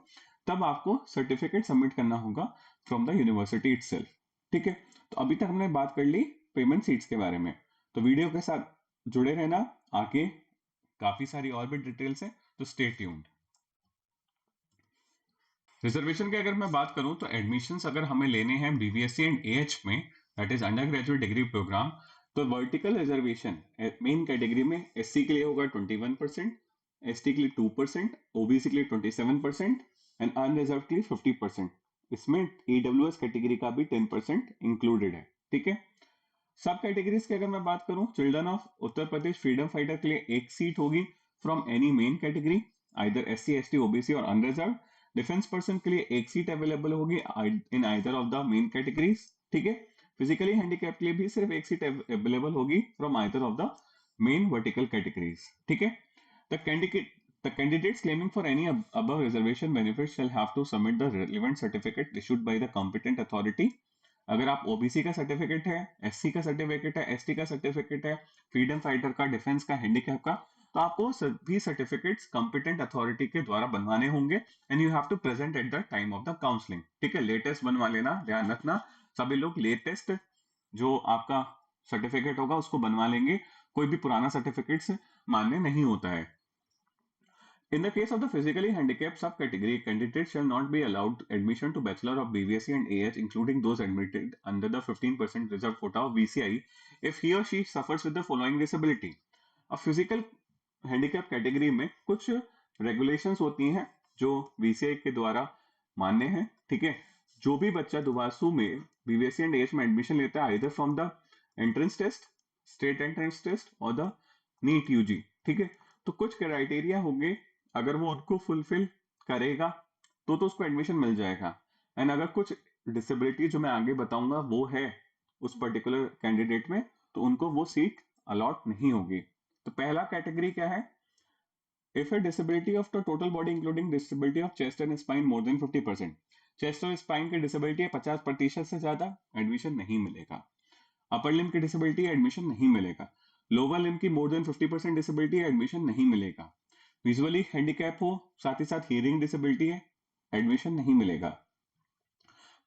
[SPEAKER 1] तब आपको सर्टिफिकेट सबमिट करना होगा फ्रॉम द यूनिवर्सिटी इटसेल्फ। ठीक है, तो अभी तक हमने बात कर ली पेमेंट सीट्स के बारे में, तो वीडियो के साथ जुड़े रहना, आगे काफी सारी और भी डिटेल्स है, तो स्टे ट्यून्ड। रिजर्वेशन की अगर मैं बात करूं तो एडमिशंस अगर हमें लेने हैं बीबीएससी एंड एएच में, that is under graduate degree program, तो वर्टिकल रिजर्वेशन मेन कैटेगरी में एससी के लिए होगा 21%, एसटी के लिए 2%, ओबीसी के लिए 27% एंड अनरिजर्व के लिए 50%। इसमें ईडब्ल्यूएस कैटेगरी का भी 10% इंक्लूडेड है। ठीक है, सब कैटेगरीज की अगर मैं बात करूं, children of Uttar Pradesh freedom fighter के लिए एक सीट होगी from any main category, either SC, ST, OBC और अनरिजर्व। डिफेंस पर्सन के लिए एक सीट अवेलेबल होगी in either of the main categories. ठीक है, फिजिकली हैंडीकैप के लिए भी सिर्फ एक सीट अवेलेबल होगी from either of the main vertical categories. ठीक है, the candidates claiming for any above reservation benefits shall have to submit the relevant certificate issued by the competent authority. अगर आप ओबीसी का सर्टिफिकेट है, एससी का सर्टिफिकेट है, एसटी का सर्टिफिकेट है, फ्रीडम फाइटर का, डिफेंस का, हैंडीकैप का, तो आपको सभी सर्टिफिकेट्स कॉम्पिटेंट अथॉरिटी के द्वारा बनवाने होंगे and you have to present at the time of the counselling. ठीक है, लेटेस्ट बनवा लेना, ध्यान रखना सभी लोग लेटेस्ट जो आपका सर्टिफिकेट होगा उसको बनवा लेंगे, कोई भी पुराना सर्टिफिकेट मान्य नहीं होता है। In the case of the physically handicapped subcategory, candidates shall not be allowed admission to Bachelor of BVSC and AH, including those admitted under the 15% reserved quota of BCI, if he or she suffers with the following disability. अब फिजिकल हैंडीकैप कैटेगरी में कुछ रेगुलेशंस होती हैं जो बीसीआई के द्वारा मान्य हैं। ठीक है, जो भी बच्चा दुवासू में बीवीएससी एंड एएच में एडमिशन लेता है, either from the entrance test, state entrance test और द नीट यूजी। ठीक है, तो कुछ क्राइटेरिया होंगे, अगर वो उनको फुलफिल करेगा तो उसको एडमिशन मिल जाएगा। एंड अगर कुछ डिसेबिलिटी जो मैं आगे बताऊंगा वो है उस पर्टिकुलर कैंडिडेट में, तो उनको वो सीट अलॉट नहीं होगी। तो पहला कैटेगरी क्या है, if A disability of the total body including disability of chest and spine more than 50%, chest और स्पाइन की डिसेबिलिटी है 50% से ज्यादा, एडमिशन नहीं मिलेगा। अपर लिम्ब की डिसेबिलिटी है, एडमिशन नहीं मिलेगा। लोअर लिम्ब की मोर देन 50% डिसेबिलिटी है, एडमिशन नहीं मिलेगा। विजुअली हैंडीकैप हो, साथ ही साथ हियरिंग डिसेबिलिटी है, एडमिशन नहीं मिलेगा।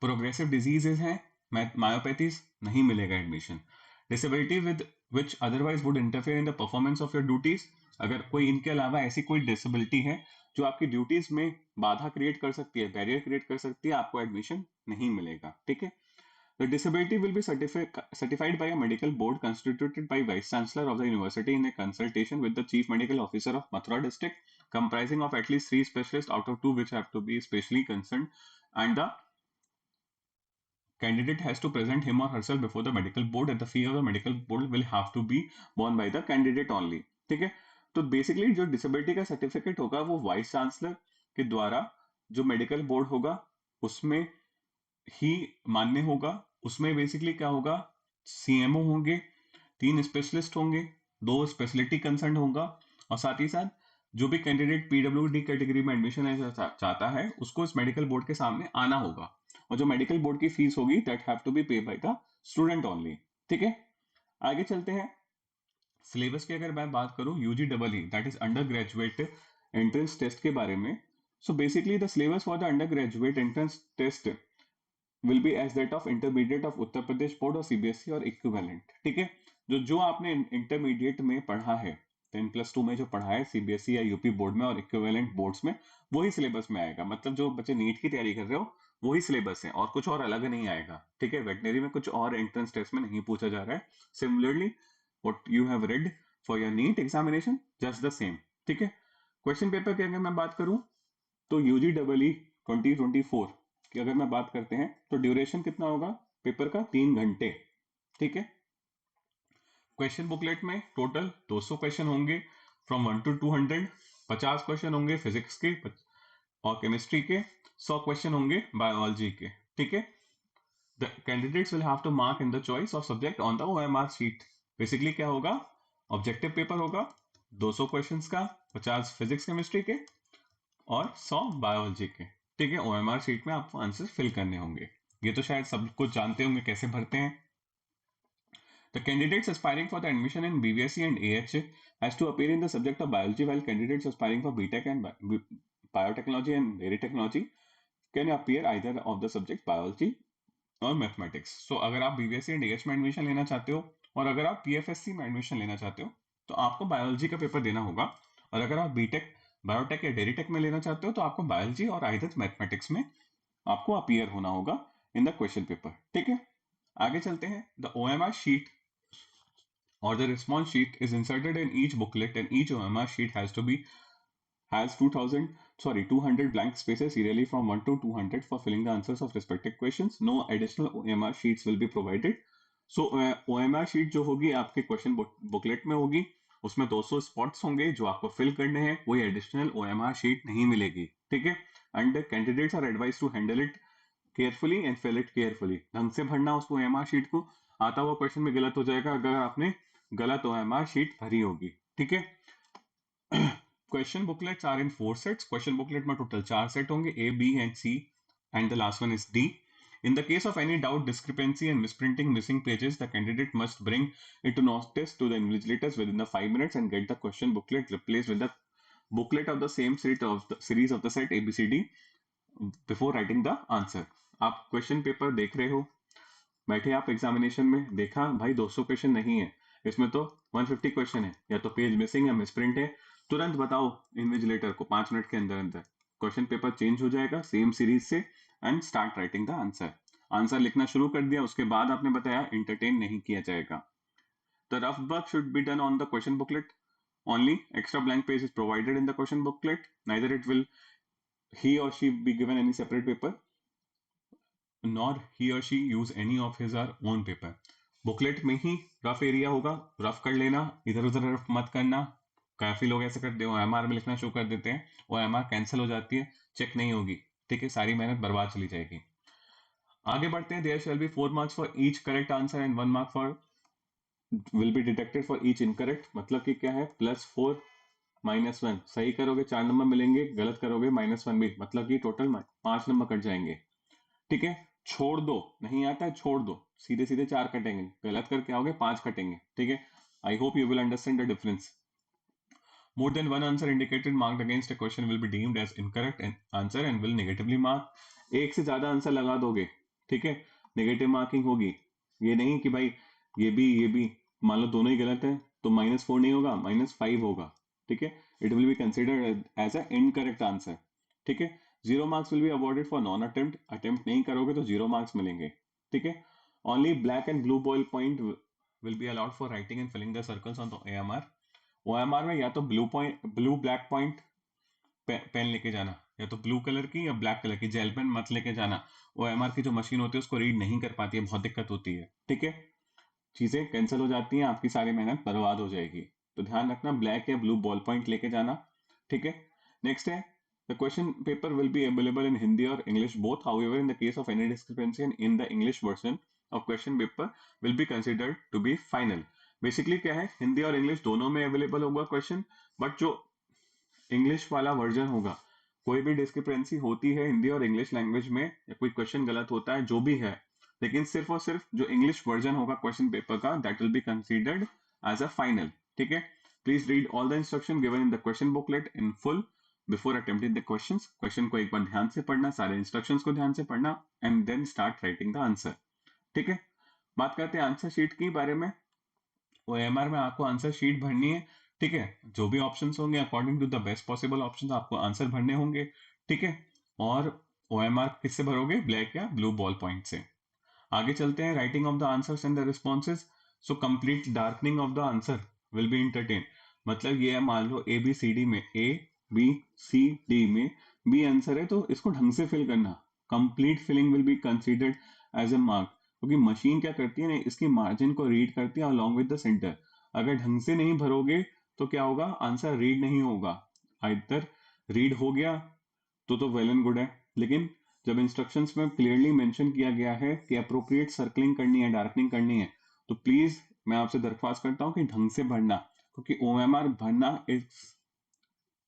[SPEAKER 1] प्रोग्रेसिव डिजीजेज हैं, मायोपैथीज नहीं मिलेगा admission. Disability with which otherwise would interfere in the performance of your duties, अगर कोई इनके अलावा ऐसी कोई डिसेबिलिटी है जो आपकी ड्यूटीज में बाधा क्रिएट कर सकती है, बैरियर क्रिएट कर सकती है, आपको एडमिशन नहीं मिलेगा। ठीक है, the disability will be certified by a medical board constituted by Vice Chancellor of the University in a consultation with the Chief Medical Officer of Mathura district, comprising of at least 3 specialists out of 2 which have to be specially concerned, and the candidate has to present him or herself before the medical board, and the fee of the medical board will have to be borne by the candidate only। ठीक है, तो बेसिकली जो डिसेबिलिटी का सर्टिफिकेट होगा वो वाइस चांसलर के द्वारा जो मेडिकल बोर्ड होगा उसमें ही मान्य होगा। उसमें बेसिकली क्या होगा, सीएमओ होंगे, 3 स्पेशलिस्ट होंगे, 2 स्पेशलिटी कंसर्न होगा, और साथ ही साथ जो भी कैंडिडेट पीडब्ल्यूडी कैटेगरी में एडमिशन चाहता है उसको इस मेडिकल बोर्ड के सामने आना होगा, और जो मेडिकल बोर्ड की फीस होगी दैट हैव टू बी पे बाय द स्टूडेंट ओनली। ठीक है, आगे चलते हैं। सिलेबस की अगर मैं बात करूं UG double E that is under graduate entrance test के बारे में, so basically the syllabus for the under graduate entrance test will be as that of intermediate of Uttar Pradesh board और सीबीएसई और इक्विवेलेंट। ठीक है, जो आपने इंटरमीडिएट में पढ़ा है 10+2 में जो पढ़ा है सीबीएसई या यूपी बोर्ड में और इक्विवेलेंट बोर्ड्स में, वही सिलेबस में आएगा। मतलब जो बच्चे नीट की तैयारी कर रहे हो वही सिलेबस है और कुछ और अलग नहीं आएगा। ठीक है, वेटनरी में कुछ और एंट्रेंस टेस्ट में नहीं पूछा जा रहा है। Similarly what you have read for your NEET examination just the same. ठीक है, क्वेश्चन पेपर की अगर मैं बात करूं तो यूजी डबल ई 2024 की अगर मैं बात करते हैं तो ड्यूरेशन कितना होगा पेपर का, 3 घंटे। ठीक है, क्वेश्चन बुकलेट में टोटल 200 क्वेश्चन होंगे फ्रॉम 1 to 200, 50 क्वेश्चन होंगे फिजिक्स के और केमिस्ट्री के, 100 क्वेश्चन होंगे बायोलॉजी के। ठीक है, the candidates will have to mark in the choice of subject on the OMR sheet. Basically क्या होगा, ऑब्जेक्टिव पेपर होगा 200 क्वेश्चंस का, 50 फिजिक्स केमिस्ट्री के और 100 बायोलॉजी के। ठीक है, ओएमआर शीट में आपको आंसर फिल करने होंगे। ये तो शायद सब कुछ जानते होंगे कैसे भरते हैं। The candidates aspiring for the admission in BVSC and AHA has to appear in the subject of biology, while candidates aspiring for BTech and biotechnology and dairy technology can appear either of the subjects biology और मैथमेटिक्स। सो अगर आप बीवीएससी एंड एएच में एडमिशन लेना चाहते हो और अगर आप पीएफएससी में एडमिशन लेना चाहते हो तो आपको बायोलॉजी का पेपर देना होगा, और अगर आप बीटेक बायोटेक या डेरी टेक में लेना चाहते हो तो आपको बायोलॉजी और आइदर मैथमेटिक्स में आपको अपीयर होना होगा इन द क्वेश्चन पेपर। ठीक है, आगे चलते हैं। The OMR sheet or the response sheet is inserted in each booklet, and each OMR sheet has 200 blank spaces serially from 1 to 200 for filling the answers of respective questions. No additional OMR sheets will be provided. So OMR sheet जो होगी आपके क्वेश्चन बुकलेट में होगी, उसमें 200 स्पॉट्स होंगे जो आपको फिल करने हैं, कोई एडिशनल OMR शीट नहीं मिलेगी। ठीक है, and candidates are advise to handle it carefully and fill it carefully. ढंग से भरना उस OMR शीट को, आता हुआ क्वेश्चन में गलत हो जाएगा अगर आपने गलत OMR शीट भरी होगी। ठीक है, question booklets are in 4 sets. Question booklet में टोटल 4 सेट होंगे, A, B and C, and the last one is D. In the case of any doubt, discrepancy and misprinting missing pages, the candidate must bring it to notice to the invigilators within the 5 minutes and get the question booklet replaced with the booklet of the same series of the set ABCD before writing the answer. आप क्वेश्चन पेपर देख रहे हो, बैठे आप एग्जामिनेशन में, देखा भाई 200 क्वेश्चन नहीं है, इसमें तो 150 क्वेश्चन है, या तो पेज मिसिंग या मिसप्रिंट है, तुरंत बताओ इन्विजिलेटर को 5 मिनट के अंदर अंदर। क्वेश्चन पेपर चेंज हो जाएगा सेम सीरीज से, and start writing the answer. Answer लिखना शुरू कर दिया, उसके बाद आपने बताया इंटरटेन नहीं किया जाएगा। The rough work should be done on the question booklet only. Extra blank page is provided in the question booklet. Neither it will he or she be given any separate paper, nor he or she use any of his or own paper. Booklet में ही रफ एरिया होगा, रफ कर लेना, इधर उधर रफ मत करना। काफी लोग ऐसे करते हैं, OMR में लिखना शुरू कर देते हैं, OMR कैंसिल हो जाती है, चेक नहीं होगी। ठीक है, सारी मेहनत बर्बाद चली जाएगी। आगे बढ़ते हैं। There shall be 4 marks for each correct answer and 1 mark for will be detected for each incorrect. मतलब कि क्या है, +4 -1, सही करोगे 4 नंबर मिलेंगे, गलत करोगे -1 भी, मतलब कि टोटल 5 नंबर कट जाएंगे। ठीक है, छोड़ दो, नहीं आता है छोड़ दो, सीधे सीधे 4 कटेंगे, गलत करके आओगे 5 कटेंगे। ठीक है, I hope you will understand the difference. More than one answer indicated marked against a question will be deemed as incorrect answer and will negatively mark. एक से ज्यादा आंसर लगा दोगे, ठीक है, नेगेटिव मार्किंग होगी। ये नहीं कि भाई ये भी मान लो दोनों ही गलत है तो -4 नहीं होगा, -5 होगा। ठीक है, it will be considered as a incorrect answer. ठीक है, 0 marks will be awarded for non attempt, attempt नहीं करोगे तो 0 मार्क्स मिलेंगे। ठीक है, only black and blue ball point will be allowed for writing and filling the circles on the OMR. OMR में या तो ब्लू ब्लैक पॉइंट पेन लेके जाना, या तो ब्लू कलर की या ब्लैक कलर की, जेल पेन मत लेके जाना। ओएमआर की जो मशीन होती है उसको रीड नहीं कर पाती है, बहुत दिक्कत होती है। ठीक है, चीजें कैंसिल हो जाती हैं, आपकी सारी मेहनत बर्बाद हो जाएगी। तो ध्यान रखना, ब्लैक या ब्लू बॉल पॉइंट लेके जाना। ठीक है, नेक्स्ट है, the question paper will be available in Hindi और English both, however in the case of any discrepancy in the English version of question paper will be considered to be final. Basically क्या है, हिंदी और इंग्लिश दोनों में अवेलेबल होगा क्वेश्चन, बट जो इंग्लिश वाला वर्जन होगा, कोई भी डिस्क्रिपेंसी होती है हिंदी और इंग्लिश लैंग्वेज में, या कोई क्वेश्चन गलत होता है जो भी है, लेकिन सिर्फ और सिर्फ जो इंग्लिश वर्जन होगा क्वेश्चन पेपर का, that will be considered as a final. ठीक है, please read all the instruction given in the question booklet in full before attempting the questions. Question को एक बार ध्यान से पढ़ना, सारे इंस्ट्रक्शंस को ध्यान से पढ़ना, and then start writing the answer. ठीक है, बात करते हैं आंसर शीट के बारे में। ओएमआर में आपको आंसर शीट भरनी है। ठीक है, जो भी ऑप्शंस होंगे according to the best possible options आपको आंसर भरने होंगे। ठीक है, और ओएमआर किससे भरोगे, ब्लैक या ब्लू बॉल पॉइंट से। आगे चलते हैं, writing of the answers and the responses. So complete darkening of the answer will be entertain. मतलब ये है, मान लो ए बी सी डी में, ए बी सी डी में बी आंसर है तो इसको ढंग से फिल करना। Complete filling will be considered as a mark, क्योंकि मशीन क्या करती है ना, इसकी मार्जिन को रीड करती है अलॉन्ग विद द सेंटर। अगर ढंग से नहीं भरोगे तो क्या होगा, आंसर रीड नहीं होगा। आइदर रीड हो गया तो वेल एंड गुड है, लेकिन जब इंस्ट्रक्शंस में क्लियरली मेंशन किया गया है कि अप्रोप्रिएट सर्कलिंग करनी है, डार्कनिंग करनी है, तो प्लीज मैं आपसे दरख्वास्त करता हूं कि ढंग से भरना, क्योंकि ओएमआर भरना इस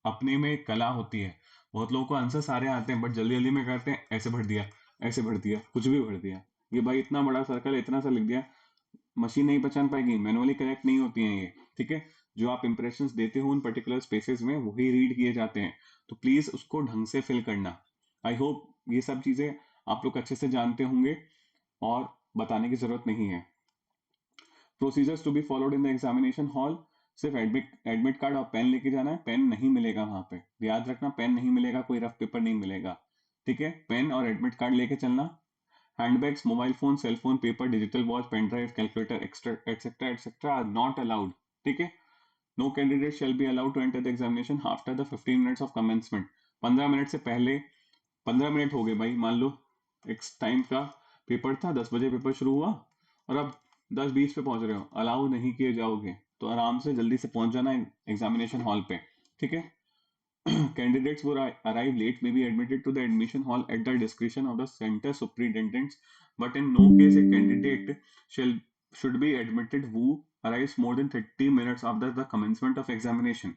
[SPEAKER 1] अपने में एक कला होती है। बहुत लोगों को आंसर सारे आते हैं बट जल्दी जल्दी में करते हैं, ऐसे भर दिया, ऐसे भर दिया, कुछ भी भर दिया। ये भाई इतना बड़ा सर्कल है, इतना सा लिख दिया, मशीन नहीं पहचान पाएगी, मैनुअली करेक्ट नहीं होती हैं ये। ठीक है, जो आप इंप्रेशंस देते हो उन पर्टिकुलर स्पेसेस में वही रीड किए जाते हैं, तो प्लीज उसको ढंग से फिल करना। आई होप ये सब चीजें आप लोग अच्छे से जानते होंगे और बताने की जरूरत नहीं है। Procedures to be followed in the examination hall, सिर्फ एडमिट कार्ड और पेन लेके जाना है, पेन नहीं मिलेगा वहां पे, याद रखना, पेन नहीं मिलेगा, कोई रफ पेपर नहीं मिलेगा। ठीक है, पेन और एडमिट कार्ड लेके चलना। Handbags, mobile phone, cell phone, paper, digital watch, pen drive, calculator etcetera etcetera are not allowed. ठीक है, no candidate shall be allowed to enter the examination after the 15 minutes of commencement. 15 minute से पहले, 15 मिनट हो गए भाई, मान लो एक टाइम का पेपर था, 10 बजे पेपर शुरू हुआ और अब 10:20 पे पहुंच रहे हो, अलाउ नहीं किए जाओगे, तो आराम से जल्दी से पहुंच जाना एग्जामिनेशन हॉल पे। ठीक है, candidates who arrive late may be admitted to the admission hall at the discretion of the center superintendents, but in no case a candidate shall should be admitted who arrives more than 30 minutes after the commencement of examination.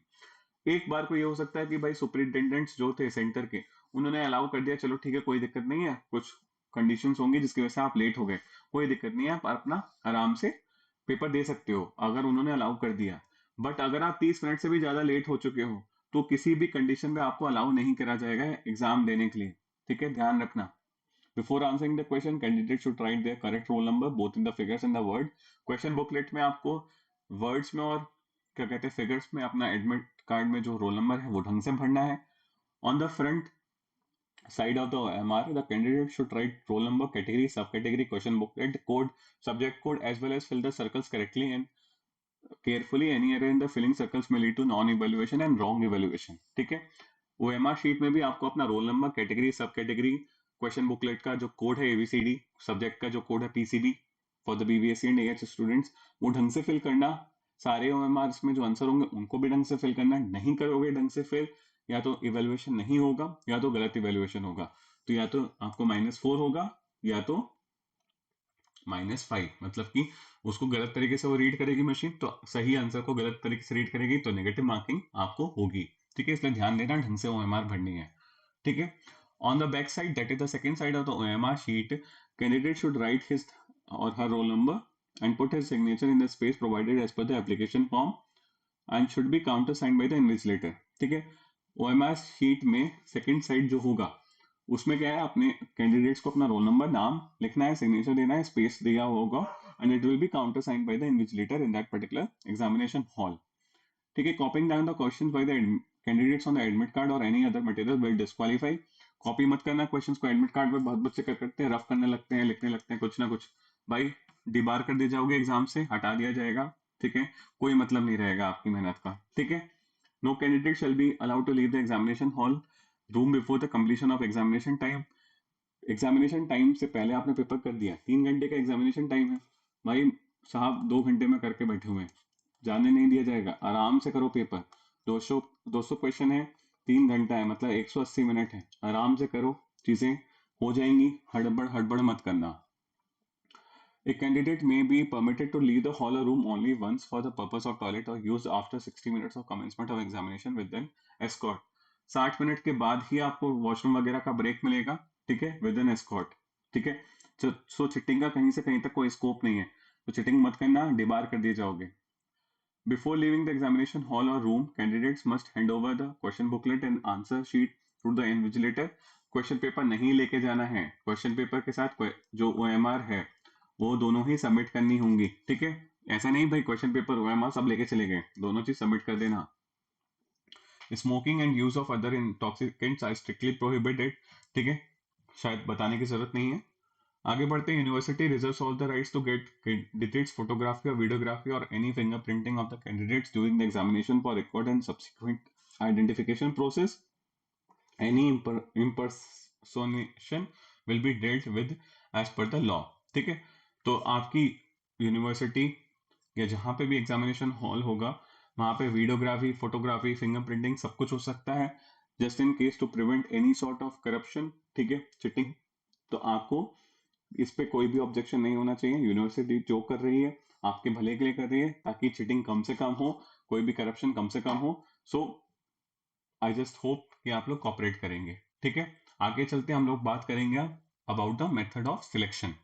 [SPEAKER 1] एक बार को ये हो सकता है कि भाई सुपरिटेंडेंट्स जो थे सेंटर के, उन्होंने अलाउ कर दिया, चलो ठीक है कोई दिक्कत नहीं है, कुछ कंडीशंस होंगी जिसकी वजह से आप लेट हो गए, कोई दिक्कत नहीं है, आप अपना आराम से पेपर दे सकते हो, अगर उन्होंने अलाउ कर दिया। बट अगर आप 30 मिनट से भी ज्यादा लेट हो चुके हो तो किसी भी कंडीशन में आपको अलाउ नहीं करा जाएगा एग्जाम देने के लिए। ठीक है, ध्यान रखना। Before answering the question, candidate should write their correct roll number both in the figures and the word. Question booklet में आपको वर्ड्स में और क्या कहते हैं फिगर्स में अपना एडमिट कार्ड में जो रोल नंबर है वो ढंग से भरना है। On the front side of the OMR, the candidate should write roll number, category, subcategory, question booklet, code, subject code, as well as fill the circles correctly and carefully. Any error in the filling circles may lead to non-evaluation and wrong evaluation. ठीक है, OMR शीट में भी आपको अपना रोल नंबर, कैटेगरी, सब कैटेगरी, क्वेश्चन बुकलेट का जो कोड है ABCD, सब्जेक्ट का जो कोड है PCB for the BBSC and AH students, वो ढंग से फिल करना। सारे OMRs में जो आंसर होंगे उनको भी ढंग से फिल करना। नहीं करोगे ढंग से फिल, या तो इवेल्युएशन नहीं होगा या तो गलत इवेल्युएशन होगा, तो या तो आपको -4 होगा या तो -5। मतलब कि उसको गलत तरीके से वो रीड करेगी मशीन, तो सही आंसर को गलत तरीके से रीड करेगी तो नेगेटिव मार्किंग आपको होगी। ठीक है, इसलिए ध्यान देना, ढंग से OMR भरनी है। ठीक है, on the back side, that is the second side of the OMR sheet, candidate should write his or her roll number and put his signature in the space provided as per the application form and should be countersigned by the invigilator. ठीक है, OMR शीट में सेकंड साइड जो होगा उसमें क्या है, अपने कैंडिडेट्स को अपना रोल नंबर, नाम लिखना है, सिग्नेचर देना है, स्पेस दिया होगा, and it will be counter sign by the invigilator in that particular examination hall. ठीक है, copying down the question by the candidates on the admit card or any other material will disqualify. Copy मत करना क्वेश्चंस को एडमिट कार्ड में, बहुत बच्चे कर करते हैं, रफ करने लगते हैं, लिखने लगते हैं कुछ ना कुछ, भाई डिबार कर दिए जाओगे, एग्जाम से हटा दिया जाएगा। ठीक है, कोई मतलब नहीं रहेगा आपकी मेहनत का। ठीक है, no candidate shall be allowed to leave the examination hall room before the completion of examination time. Examination time से पहले आपने पेपर कर दिया, 3 घंटे का एग्जामिनेशन टाइम है, भाई साहब 2 घंटे में करके बैठे हुए हैं, जाने नहीं दिया जाएगा, आराम से करो पेपर। 200 क्वेश्चन है, 3 घंटा है, मतलब 180 मिनट है, आराम से करो, चीजें हो जाएंगी, हड़बड़ हड़बड़ मत करना। A candidate may be permitted to leave the hall or room only once for the purpose of toilet or use after 60 minutes of commencement of examination with an escort। 60 minute के बाद ही आपको वॉशरूम वगैरह का ब्रेक मिलेगा। ठीक है, विद एन एस्कॉर्ट। ठीक है, सो चिटिंग का कहीं से कहीं तक कोई स्कोप नहीं है, तो चिटिंग मत करना, डिबार कर दिए जाओगे। Before leaving the examination hall or room, candidates must hand over the question booklet and answer sheet to the invigilator। Question paper नहीं लेके जाना है, क्वेश्चन पेपर के साथ जो OMR है वो दोनों ही सबमिट करनी होंगी। ठीक है, ऐसा नहीं भाई क्वेश्चन पेपर OMR सब लेके चले गए, दोनों चीज सबमिट कर देना। Smoking and use of other intoxicants are strictly prohibited. ठीक है, शायद बताने की जरूरत नहीं है। आगे बढ़ते हैं, university reserves all the rights to get candidates photography और वीडियोग्राफी और any fingerprinting of the candidates during the examination for record and subsequent identification process. Any impersonation will be dealt with as per the law। ठीक है, तो आपकी यूनिवर्सिटी या जहां पे भी एग्जामिनेशन हॉल होगा वहां पे वीडियोग्राफी, फोटोग्राफी, फिंगरप्रिंटिंग सब कुछ हो सकता है, just in case to prevent any sort of corruption. ठीक है, चिटिंग, तो आपको इस पे कोई भी ऑब्जेक्शन नहीं होना चाहिए। यूनिवर्सिटी जो कर रही है आपके भले के लिए कर रही है, ताकि चिटिंग कम से कम हो, कोई भी करप्शन कम से कम हो। सो आई जस्ट होप कि आप लोग कॉपरेट करेंगे। ठीक है, आगे चलते हम लोग बात करेंगे about the method of selection.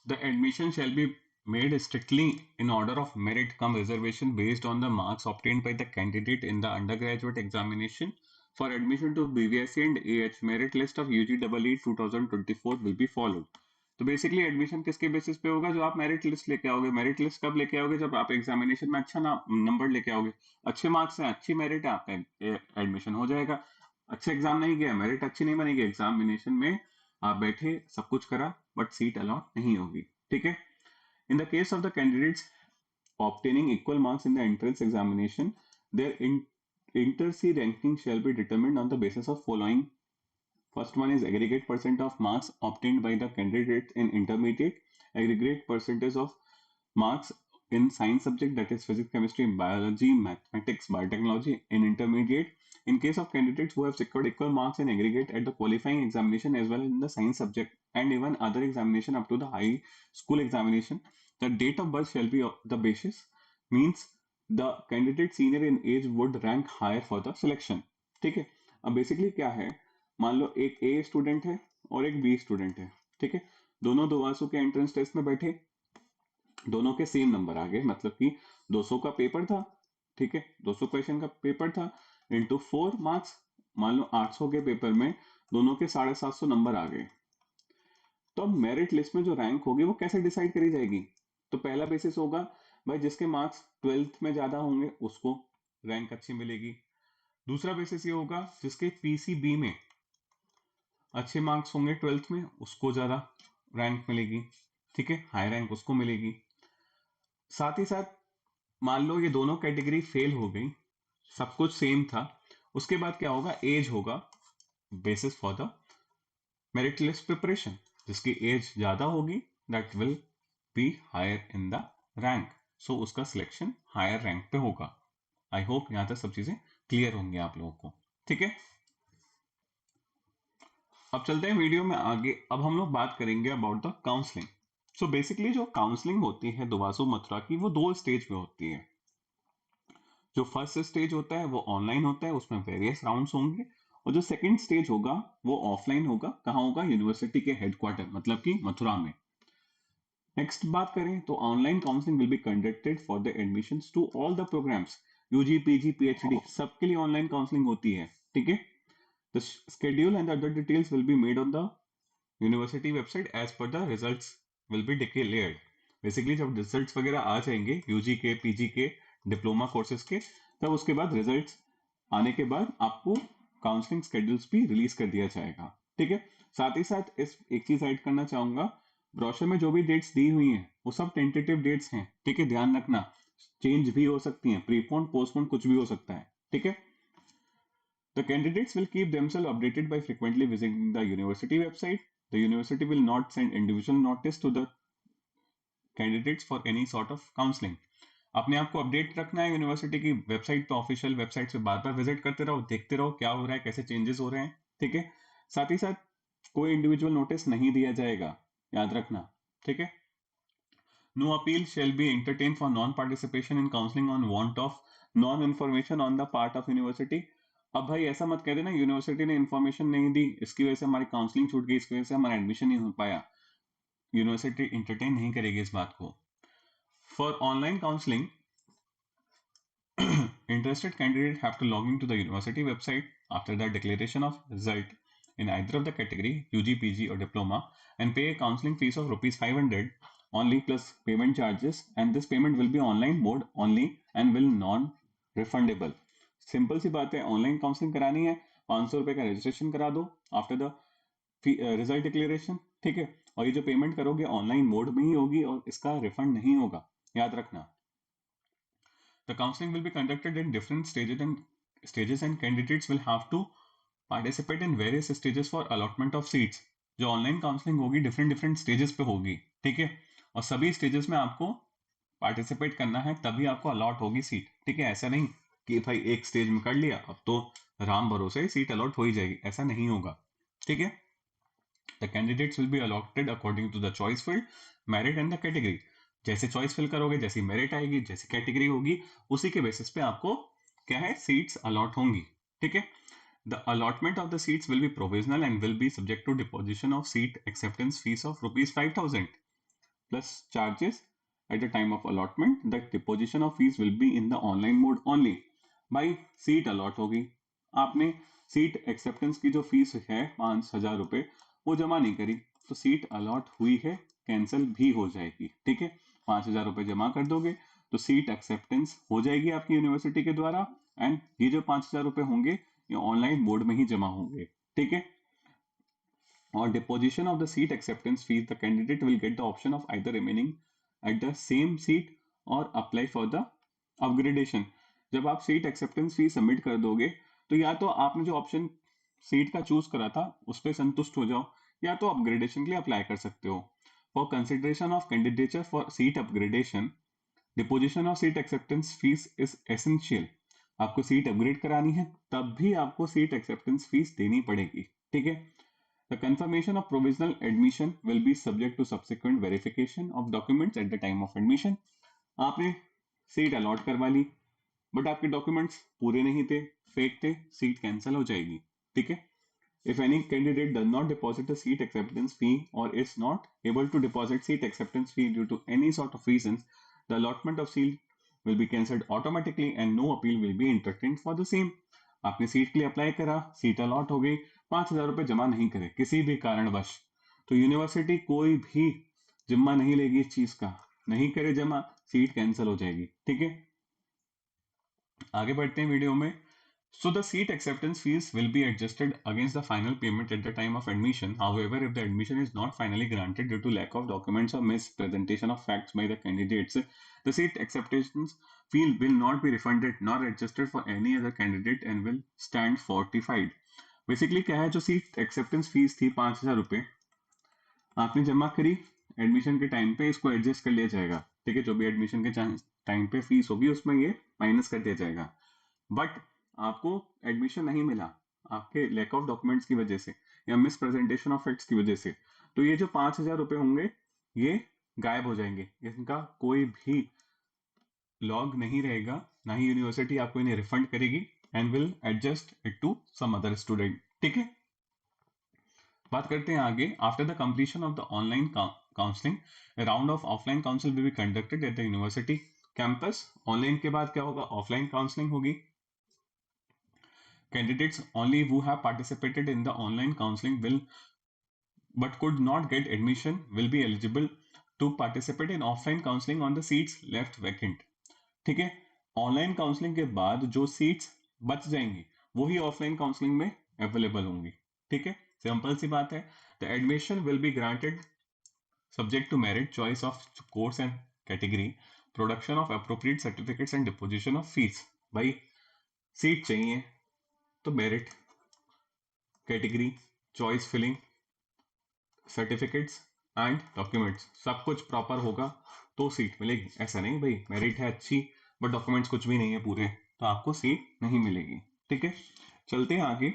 [SPEAKER 1] The admission shall be made strictly in order of merit cum reservation based on the marks obtained by the candidate in the undergraduate examination. For admission to BVSC and AH, merit list of UG EE 2024 will be followed। तो बेसिकली एडमिशन किसके बेसिस पे होगा, जो आप मेरिट लिस्ट लेके आओगे। मेरिट लिस्ट कब लेके आओगे, जब आप एग्जामिनेशन में अच्छा नंबर लेके आओगे, अच्छे मार्क्स हैं, अच्छी मेरिट है, आपका एडमिशन हो जाएगा। अच्छे एग्जाम नहीं किया, मेरिट अच्छी नहीं बनेगी, एग्जामिनेशन में आप बैठे सब कुछ करा बट सीट अलॉट नहीं होगी। ठीक है, इन the case of the candidates obtaining equal marks in the entrance examination, their inter-C ranking shall be determined on the basis of following. First one is aggregate percent of marks obtained by the candidate in intermediate, aggregate percentage of marks in science subject, that is physics, chemistry, biology, mathematics, biotechnology in intermediate. In case of candidates who have secured equal marks in aggregate at the qualifying examination as well in the science subject and even other examination up to the high school examination, the date of birth shall be the basis, means the candidate senior in age would rank higher for the selection। ठीक है, अब बेसिकली क्या है, मान लो एक ए स्टूडेंट है और एक बी स्टूडेंट है। ठीक है, दोनों दोवासु के एंट्रेंस टेस्ट में बैठे, दोनों के सेम नंबर आ गए, मतलब कि 200 का पेपर था। ठीक है, 200 क्वेश्चन का पेपर था, इंटू 4 मार्क्स, मान लो 800 के पेपर में दोनों के 750 नंबर आ गए। तो अब मेरिट लिस्ट में जो रैंक होगी वो कैसे डिसाइड करी जाएगी, तो पहला बेसिस होगा भाई जिसके मार्क्स 12th में ज्यादा होंगे उसको रैंक अच्छी मिलेगी। दूसरा बेसिस ये होगा जिसके पीसीबी में अच्छे मार्क्स होंगे 12th में उसको ज्यादा रैंक मिलेगी। ठीक है, हाई रैंक उसको मिलेगी। साथ ही साथ मान लो ये दोनों कैटेगरी फेल हो गई, सब कुछ सेम था, उसके बाद क्या होगा, एज होगा basis for the merit list preparation. जिसकी एज ज्यादा होगी that will be higher in the rank, so उसका सिलेक्शन हायर रैंक पे होगा। आई होप यहां तक सब चीजें क्लियर होंगी आप लोगों को। ठीक है, अब चलते हैं वीडियो में आगे। अब हम लोग बात करेंगे about the counselling. So basically जो काउंसलिंग होती है दुवासु मथुरा की, वो 2 स्टेज में होती है। जो फर्स्ट स्टेज होता है वो ऑनलाइन होता है, उसमें वेरियस राउंड्स होंगे, और जो सेकंड स्टेज होगा वो ऑफलाइन होगा। कहाँ होगा, यूनिवर्सिटी के हेडक्वार्टर मतलब कि मथुरा में। नेक्स्ट बात करें तो online counselling will be conducted for the admissions to all the programs, UG, PG, PhD, सबके लिए ऑनलाइन काउंसलिंग होती है। ठीक है, The schedule and the other details will be made on the university website as per the results will be declared. Basically जब रिजल्ट्स वगैरह आ जाएंगे यूजी के, पीजी के, डिप्लोमा कोर्सेज के, तब उसके बाद रिजल्ट्स आने के बाद आपको काउंसलिंग स्केड्यूल्स भी रिलीज कर दिया जाएगा। ठीक है, साथ ही साथ इस एक चीज ऐड करना चाहूंगा, ब्रोशर में जो भी डेट्स दी हुई हैं वो सब टेंटेटिव डेट्स हैं। ठीक है, ध्यान रखना, चेंज भी हो सकती हैं, प्रीपोन पोस्टपोन कुछ भी हो सकता है। ठीक है, the candidates will keep themselves updated by frequently visiting the university website. The university will not send individual notice to the candidates for any sort of counseling. अपने आप को अपडेट रखना है यूनिवर्सिटी की वेबसाइट पे, ऑफिशियल वेबसाइट पे बार बार विजिट करते रहो, देखते रहो क्या हो रहा है, कैसे चेंजेस हो रहे हैं। ठीक है, साथ ही साथ कोई इंडिविजुअल नोटिस नहीं दिया जाएगा, याद रखना। ठीक है, no appeal shall be entertained for non-participation in counseling on want of non-information on the part of university. अब भाई ऐसा मत कह देना यूनिवर्सिटी ने इन्फॉर्मेशन नहीं दी, इसकी वजह से हमारी काउंसलिंग छूट गई, इसकी वजह से हमारा एडमिशन नहीं हो पाया। यूनिवर्सिटी इंटरटेन नहीं करेगी इस बात को। For online counselling, interested candidates have to log into the university website after the declaration of result in either of the category UG, PG or diploma and pay a counseling fees of rupees 500 only plus payment charges, and this payment will be online mode only and will non refundable. Simple सी बात है, ऑनलाइन काउंसलिंग करानी है, 500 रुपए का रजिस्ट्रेशन करा दो आफ्टर द रिजल्ट डिक्लेरेशन। ठीक है, और ये जो पेमेंट करोगे ऑनलाइन मोड में ही होगी और इसका रिफंड नहीं होगा, याद रखना। The counseling will be conducted in different stages and candidates will have to participate in various stages for allotment of seats. जो ऑनलाइन काउंसलिंग होगी डिफरेंट स्टेजेस पे होगी। ठीक है, और सभी स्टेजेस में आपको पार्टिसिपेट करना है, तभी आपको अलॉट होगी सीट। ठीक है, ऐसा नहीं कि भाई एक स्टेज में कर लिया अब तो राम भरोसे सीट अलॉट हो ही जाएगी, ऐसा नहीं होगा। ठीक है, the candidates will be allotted according to the choice field, merit and the category. जैसे चॉइस फिल करोगे, जैसी मेरिट आएगी, जैसी कैटेगरी होगी, उसी के बेसिस पे आपको क्या है सीट्स अलॉट होंगी। ठीक है, the allotment of the seats will be provisional and will be subject to deposition of seat acceptance fees of ₹5,000 plus charges at the time of allotment. The deposition of fees will be in the online mode only. भाई सीट अलॉट होगी, आपने सीट एक्सेप्टेंस की जो फीस है 5,000 रुपए वो जमा नहीं करी, तो सीट अलॉट हुई है, कैंसिल भी हो जाएगी। ठीक है, 5,000 रुपए जमा कर दोगे तो सीट एक्सेप्टेंस हो जाएगी आपकी यूनिवर्सिटी के द्वारा, एंड ये जो 5,000 रुपए होंगे ये ऑनलाइन मोड में ही जमा होंगे। ठीक है, or deposition of the seat acceptance fees, the candidate will get the option of either remaining at the same seat or apply for the upgradation. जब आप सीट एक्सेप्टेंस फी सबमिट कर दोगे तो या तो आपने जो ऑप्शन सीट का चूज करा था उस पर संतुष्ट हो जाओ, या तो अपग्रेडेशन के लिए अप्लाई कर सकते हो। For consideration of candidature for seat upgradation, deposition of seat acceptance fees is essential. आपको सीट अपग्रेड करानी है तब भी आपको सीट एक्सेप्टेंस फीस देनी पड़ेगी। ठीक है, the confirmation of provisional admission will be subject to subsequent verification of documents at the time of admission. आपने सीट अलॉट करवा ली बट आपके डॉक्यूमेंट्स पूरे नहीं थे, फेक थे, सीट कैंसिल हो जाएगी। ठीक है, if any candidate does not deposit a seat acceptance fee or is not able to deposit seat acceptance fee due to any sort of reasons, the allotment of seat will be cancelled automatically and no appeal will be entertained for the same. आपने सीट के लिए अप्लाई करा, सीट अलॉट हो गई, 5,000 रुपए जमा नहीं करे किसी भी कारणवश, तो यूनिवर्सिटी कोई भी जिम्मा नहीं लेगी इस चीज का, नहीं करे जमा सीट कैंसिल हो जाएगी। ठीक है, आगे बढ़ते हैं वीडियो में। So the seat acceptance fees will be adjusted against the final payment at the time of admission. However, if the admission is not finally granted due to lack of documents or mispresentation of facts by the candidates, the seat acceptance fee will not be refunded nor adjusted for any other candidate and will stand fortified. Basically क्या है, जो सीट एक्सेप्टेंस फीस थी 5,000 रुपए आपने जमा करी एडमिशन के टाइम पे, इसको एडजस्ट कर लिया जाएगा। ठीक है, जो भी एडमिशन के टाइम पे फीस होगी उसमें ये माइनस कर दिया जाएगा। बट आपको एडमिशन नहीं मिला आपके लैक ऑफ डॉक्यूमेंट्स की वजह से या मिस प्रेजेंटेशन ऑफ फैक्ट्स की वजह से, तो ये जो 5,000 रुपए होंगे ये गायब हो जाएंगे, इनका कोई भी लॉग नहीं रहेगा, ना ही यूनिवर्सिटी आपको इन्हें रिफंड करेगी and will adjust it to some other student. ठीक है, बात करते हैं आगे। After the completion of the online counselling, round of offline council will be conducted at the university campus. Online के बाद क्या होगा, ऑफलाइन काउंसलिंग होगी। Candidates only who have participated in the online counseling will but could not get admission will be eligible to participate in offline counseling on the seats left vacant. ठीक है, ऑनलाइन काउंसलिंग के बाद जो सीट्स बच जाएंगी वही ऑफलाइन काउंसलिंग में अवेलेबल होंगी. ठीक है, सिंपल सी बात है. The admission will be granted subject to merit, choice of course and category, production of appropriate certificates and deposition of fees. भाई सीट चाहिए तो merit, category, choice filling, certificates and documents सब कुछ प्रॉपर होगा तो सीट मिलेगी. ऐसा नहीं भाई मेरिट है अच्छी बट डॉक्यूमेंट्स कुछ भी नहीं है पूरे तो आपको सीट नहीं मिलेगी. ठीक है, चलते हैं आगे.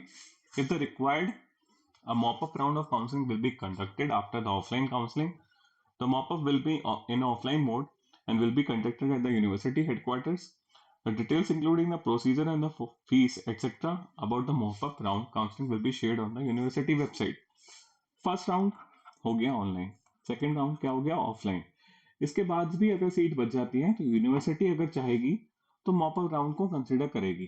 [SPEAKER 1] If the required a mop-up round of counseling will be conducted after the offline counseling. The mop-up will be in offline mode and will be conducted at the university headquarters. The details including the procedure and the fees etc. about the mop-up round counseling will be shared on the university website. First round हो गया ऑनलाइन, सेकेंड राउंड क्या हो गया ऑफलाइन. इसके बाद भी अगर सीट बच जाती है तो यूनिवर्सिटी अगर चाहेगी तो मॉपअप राउंड को कंसिडर करेगी,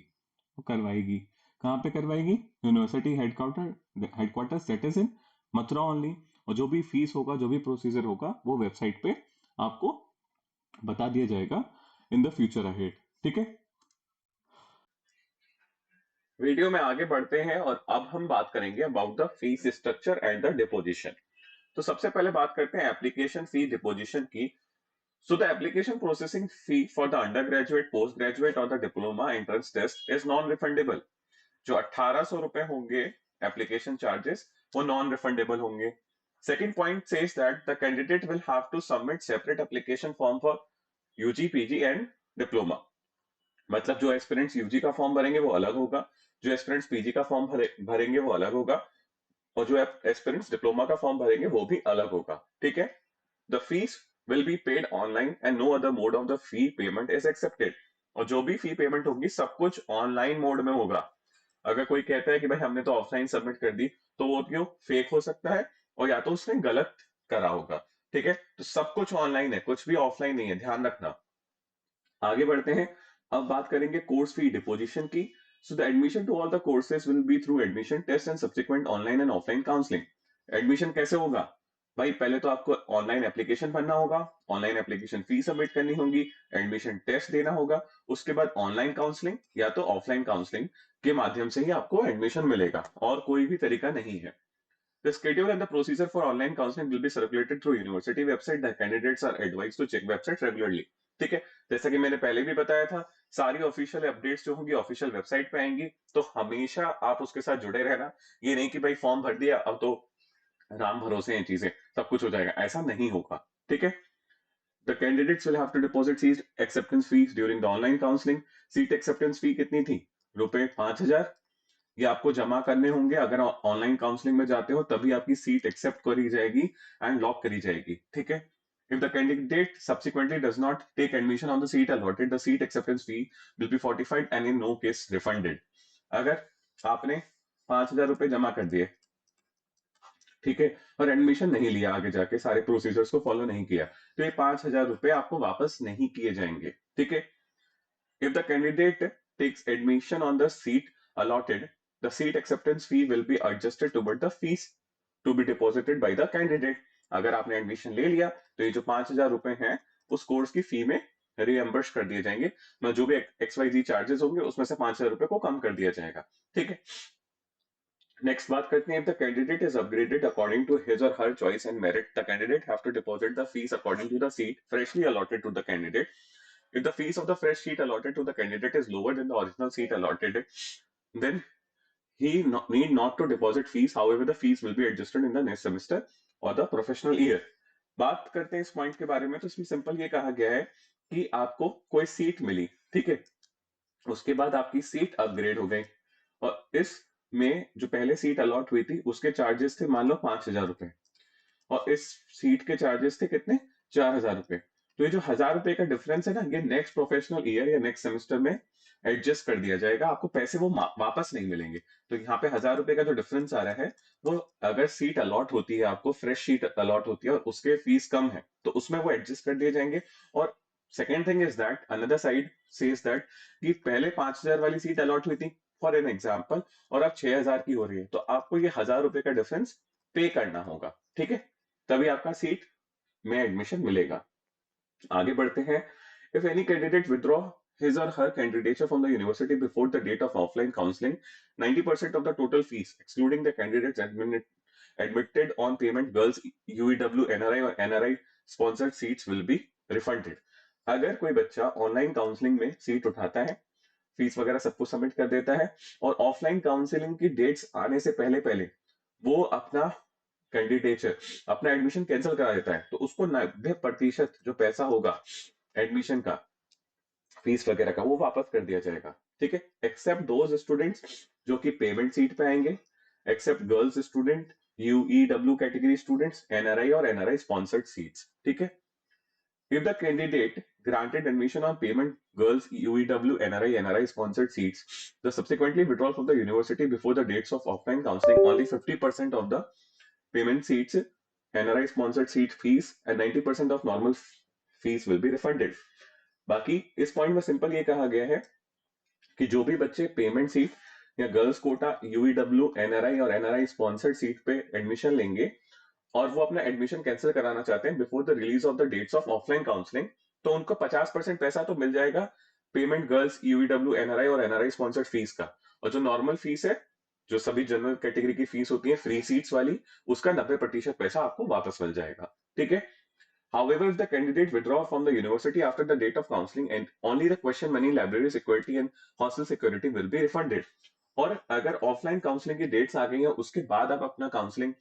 [SPEAKER 1] वो करवाएगी. कहाँ पे करवाएगी? University headquarter that is in Mathura only. और जो भी फीस होगा जो भी प्रोसीजर होगा वो वेबसाइट पे आपको बता दिया जाएगा इन द फ्यूचर अहेड. ठीक है, वीडियो में आगे बढ़ते हैं और अब हम बात करेंगे about the fees structure and the deposition. तो सबसे पहले बात करते हैं एप्लीकेशन फी डिपोजिशन की. So the application processing fee for the undergraduate, postgraduate or the diploma entrance test is non-refundable. जो 1800 रुपए होंगे एप्लीकेशन चार्जेस वो नॉन रिफंडेबल होंगे. Second point says that the candidate will have to submit separate application form for UG PG and diploma. मतलब जो एस्पिरेंट्स यूजी का फॉर्म भरेंगे वो अलग होगा, जो एस्पिरेंट्स पीजी का फॉर्म भरेंगे वो अलग होगा और जो एस्पिरेंट्स डिप्लोमा का फॉर्म भरेंगे वो भी अलग होगा. ठीक है, the fees will be paid online and no other mode of the fee payment is accepted. और जो भी फी पेमेंट होगी सब कुछ ऑनलाइन मोड में होगा. अगर कोई कहता है कि भाई हमने तो ऑफलाइन सबमिट कर दी तो वो क्यों फेक हो सकता है और या तो उसने गलत करा होगा. ठीक है, तो सब कुछ ऑनलाइन है, कुछ भी ऑफलाइन नहीं है, ध्यान रखना. आगे बढ़ते हैं, अब बात करेंगे कोर्स फी डिपोजिशन की. So the admission to all the courses will be through admission test and subsequent online and offline counselling. Admission कैसे होगा? भाई पहले तो आपको ऑनलाइन एप्लीकेशन भरना होगा, ऑनलाइन एप्लीकेशन फी सबमिट करनी होगी, एडमिशन टेस्ट देना होगा, उसके बाद ऑनलाइन काउंसलिंग या तो ऑफलाइन काउंसलिंग के माध्यम से ही आपको एडमिशन मिलेगा और कोई भी तरीका नहीं है. The schedule and the procedure for online counseling will be circulated through university website. The candidates are advised to check website regularly. ठीक है, जैसा कि मैंने पहले भी बताया था सारी ऑफिशियल अपडेट्स जो होंगी ऑफिशियल वेबसाइट पे आएंगी तो हमेशा आप उसके साथ जुड़े रहना. ये नहीं कि भाई फॉर्म भर दिया अब तो राम भरोसे हैं चीजें सब कुछ हो जाएगा, ऐसा नहीं होगा. ठीक है, the candidates will have to deposit seat acceptance fees during the online counselling. Seat acceptance fee कितनी थी? रुपए 5000. ये आपको जमा करने होंगे अगर ऑनलाइन काउंसलिंग में जाते हो तभी आपकी सीट एक्सेप्ट करी जाएगी एंड लॉक करी जाएगी. ठीक है, if the candidate subsequently does not take admission on the seat allotted, the seat acceptance fee will be fortified and in no case refunded. अगर आपने 5000 रुपए जमा कर दिए, ठीक है, और एडमिशन नहीं लिया, आगे जाके सारे प्रोसीजर्स को फॉलो नहीं किया तो ये 5000 रुपए आपको वापस नहीं किए जाएंगे. ठीक है, if the candidate takes admission on the seat allotted, the seat acceptance fee will be adjusted toward the fees to be deposited by the candidate. अगर आपने एडमिशन ले लिया तो ये जो 5000 रुपए हैं उस कोर्स की फी में रिएम्बर्स कर दिए जाएंगे. मैं जो भी XYZ चार्जेस होंगे उसमें से 5000 रुपए को कम कर दिया जाएगा. ठीक है, नेक्स्ट बात करते हैं. The candidate is upgraded according to his or her choice and merit, the candidate have to deposit the fees according to the seat freshly allotted to the candidate. If the fees of the fresh seat allotted to the candidate is lower than the original seat allotted, then he need not to deposit fees. However, the fees will be adjusted in the next semester or the professional year. बात करते हैं इस पॉइंट के बारे में. तो इसमें सिंपल ये कहा गया है कि आपको कोई सीट मिली, ठीक है, उसके बाद आपकी सीट अपग्रेड हो गई और इस में जो पहले सीट अलॉट हुई थी उसके चार्जेस थे मान लो 5000 रुपए और इस सीट के चार्जेस थे कितने? 4000 रुपए. तो ये जो 1000 रुपए का डिफरेंस है ना ये नेक्स्ट प्रोफेशनल ईयर या नेक्स्ट सेमेस्टर में एडजस्ट कर दिया जाएगा, आपको पैसे वो वापस नहीं मिलेंगे. तो यहाँ पे 1000 रुपए का जो डिफरेंस आ रहा है वो अगर सीट अलॉट होती है आपको, फ्रेश सीट अलॉट होती है और उसके फीस कम है तो उसमें वो एडजस्ट कर दिए जाएंगे. और second thing is that another side says that कि पहले 5000 वाली सीट अलॉट हुई थी फॉर एन एग्जाम्पल, और अब 6,000 की हो रही है, तो आपको ये 1,000 रुपए का डिफरेंस पे करना होगा, ठीक है, तभी आपका सीट में एडमिशन मिलेगा। आगे बढ़ते हैं। If any candidate withdraw his or her candidature from the university before the date of offline counseling, 90% of the total fees, excluding the candidates admitted on payment, girls UEW NRI और NRI sponsored seats will be refunded. अगर कोई बच्चा ऑनलाइन काउंसलिंग में सीट उठाता है, फीस वगैरह सब कुछ सबमिट कर देता है, और ऑफलाइन काउंसलिंग की डेट्स आने से पहले पहले वो अपना कैंडिडेचर, अपना एडमिशन कैंसिल करा देता है, तो उसको 90% जो पैसा होगा एडमिशन का, फीस वगैरह का, वो वापस कर दिया जाएगा, ठीक है, एक्सेप्ट दोज स्टूडेंट्स जो कि पेमेंट सीट पे आएंगे, except girls student, UEW category students, NRI और एनआरआई स्पॉन्सर्ड सीट्स, ठीक है। If the candidate granted admission on payment, girls UEW NRI NRI sponsored seats, the subsequently withdrawal from the university before the dates of offline counseling, only 50% of the payment seats, NRI sponsored seat fees and 90% of normal fees will be refunded. बाकी इस पॉइंट में सिंपल ये कहा गया है कि जो भी बच्चे पेमेंट सीट या गर्ल्स कोटा यूईडब्ल्यू एनआरआई और एनआरआई स्पॉन्सर्ड सीट पे एडमिशन लेंगे और वो अपना एडमिशन कैंसिल कराना चाहते हैं before the release of the dates of offline counselling, तो उनको 50% पैसा तो मिल जाएगा पेमेंट गर्ल्स यूईडब्ल्यू एनआरआई और एनआरआई स्पॉन्सर्ड फीस का, और जो नॉर्मल फीस है, जो सभी जनरल कैटेगरी की फीस होती है फ्री सीट्स वाली, उसका 90% पैसा आपको वापस मिल जाएगा, ठीक है। However, if the candidate withdraw from the university after the date of counseling, and only the question money, library security and hostel security will be refunded. और अगर ऑफलाइन काउंसलिंग की डेट्स आ गई हैं, उसके बाद आप अपना काउंसलिंग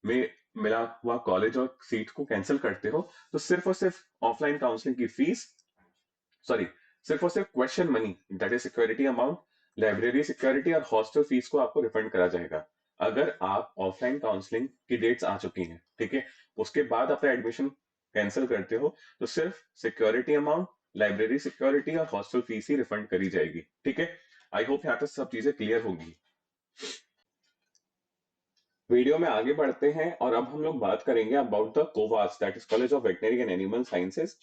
[SPEAKER 1] में मिला हुआ कॉलेज और सीट को कैंसिल करते हो, तो सिर्फ और सिर्फ ऑफलाइन काउंसलिंग की फीस, सॉरी, सिर्फ और सिर्फ question money, that is security amount, library security और हॉस्टल फीस को आपको रिफंड करा जाएगा। अगर आप ऑफलाइन काउंसलिंग की डेट्स आ चुकी हैं, ठीक है, उसके बाद अपना एडमिशन कैंसिल करते हो, तो सिर्फ सिक्योरिटी अमाउंट, लाइब्रेरी सिक्योरिटी और हॉस्टल फीस ही रिफंड करी जाएगी, ठीक है। आई होप यहाँ तक सब चीजें क्लियर होगी। वीडियो में आगे बढ़ते हैं और अब हम लोग बात करेंगे about the COVAS, that is college of veterinary and animal sciences,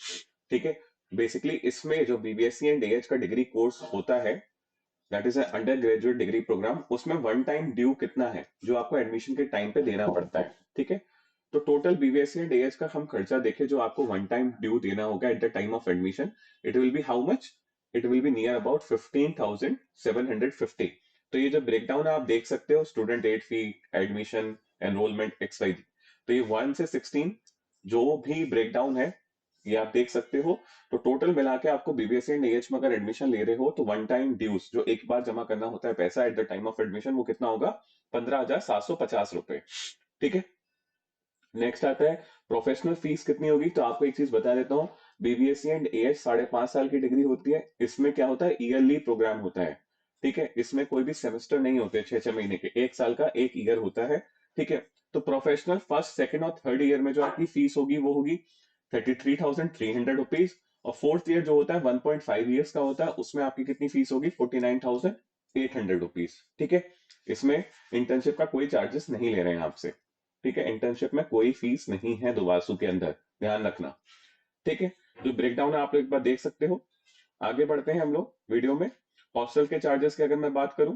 [SPEAKER 1] ठीक है। बेसिकली इसमें जो बीबीएससी एंड डीएच का डिग्री कोर्स होता है, that is under graduate degree programme, उसमें वन टाइम ड्यू कितना है जो आपको एडमिशन के टाइम पे देना पड़ता है, ठीक है। तो टोटल बीबीएससी एंड डीएच का हम खर्चा देखें जो आपको वन टाइम ड्यू देना होगा eight the time of admission, it will B how much, it will be near about 15,750। तो ये जो ब्रेकडाउन आप देख सकते हो, स्टूडेंट एड फी, एडमिशन, एनरोलमेंट XYZ, तो ये 1 से 16 जो भी ब्रेकडाउन है ये आप देख सकते हो। तो टोटल मिला के आपको बीबीएससी एंड एएच में अगर एडमिशन ले रहे हो तो वन टाइम ड्यूज जो एक बार जमा करना होता है पैसा eight the time of admission, वो कितना होगा, 15,750 रुपए, ठीक है। नेक्स्ट आता है प्रोफेशनल फीस कितनी होगी, तो आपको एक चीज बता देता हूँ, बीबीएससी एंड एएच 5.5 साल की डिग्री होती है, इसमें क्या होता है, ईयरली प्रोग्राम होता है, ठीक है, इसमें कोई भी सेमेस्टर नहीं होते 6-6 महीने के, एक साल का एक ईयर होता है, ठीक है। तो प्रोफेशनल फर्स्ट सेकंड और थर्ड ईयर में जो आपकी फीस होगी वो होगी 33,300 रुपीज, और फोर्थ ईयर जो होता है 1.5 ईयर्स का होता है, उसमें आपकी कितनी फीस होगी, 49,800 रुपीज, ठीक है। इसमें इंटर्नशिप का कोई चार्जेस नहीं ले रहे हैं आपसे, ठीक है, इंटर्नशिप में कोई फीस नहीं है दुवासू के अंदर, ध्यान रखना, ठीक है। जो ब्रेकडाउन है आप लोग एक बार देख सकते हो। आगे बढ़ते हैं हम लोग वीडियो में। हॉस्टल के चार्जेस की अगर मैं बात करूं,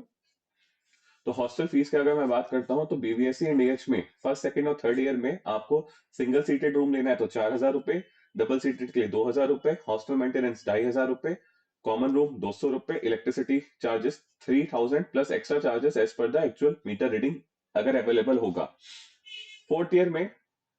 [SPEAKER 1] तो हॉस्टल फीस की अगर मैं बात करता हूं, तो बीबीएससी एंड एएच में फर्स्ट सेकंड और थर्ड ईयर में आपको सिंगल सीटेड रूम लेना है तो 4,000 रुपए, डबल सीटेड के लिए 2,000 रुपए, हॉस्टल मेंटेनेंस 2,500 रुपए, कॉमन रूम 200 रुपए, electricity charges 3,000 plus extra charges as per the actual meter reading अगर अवेलेबल होगा। फोर्थ ईयर में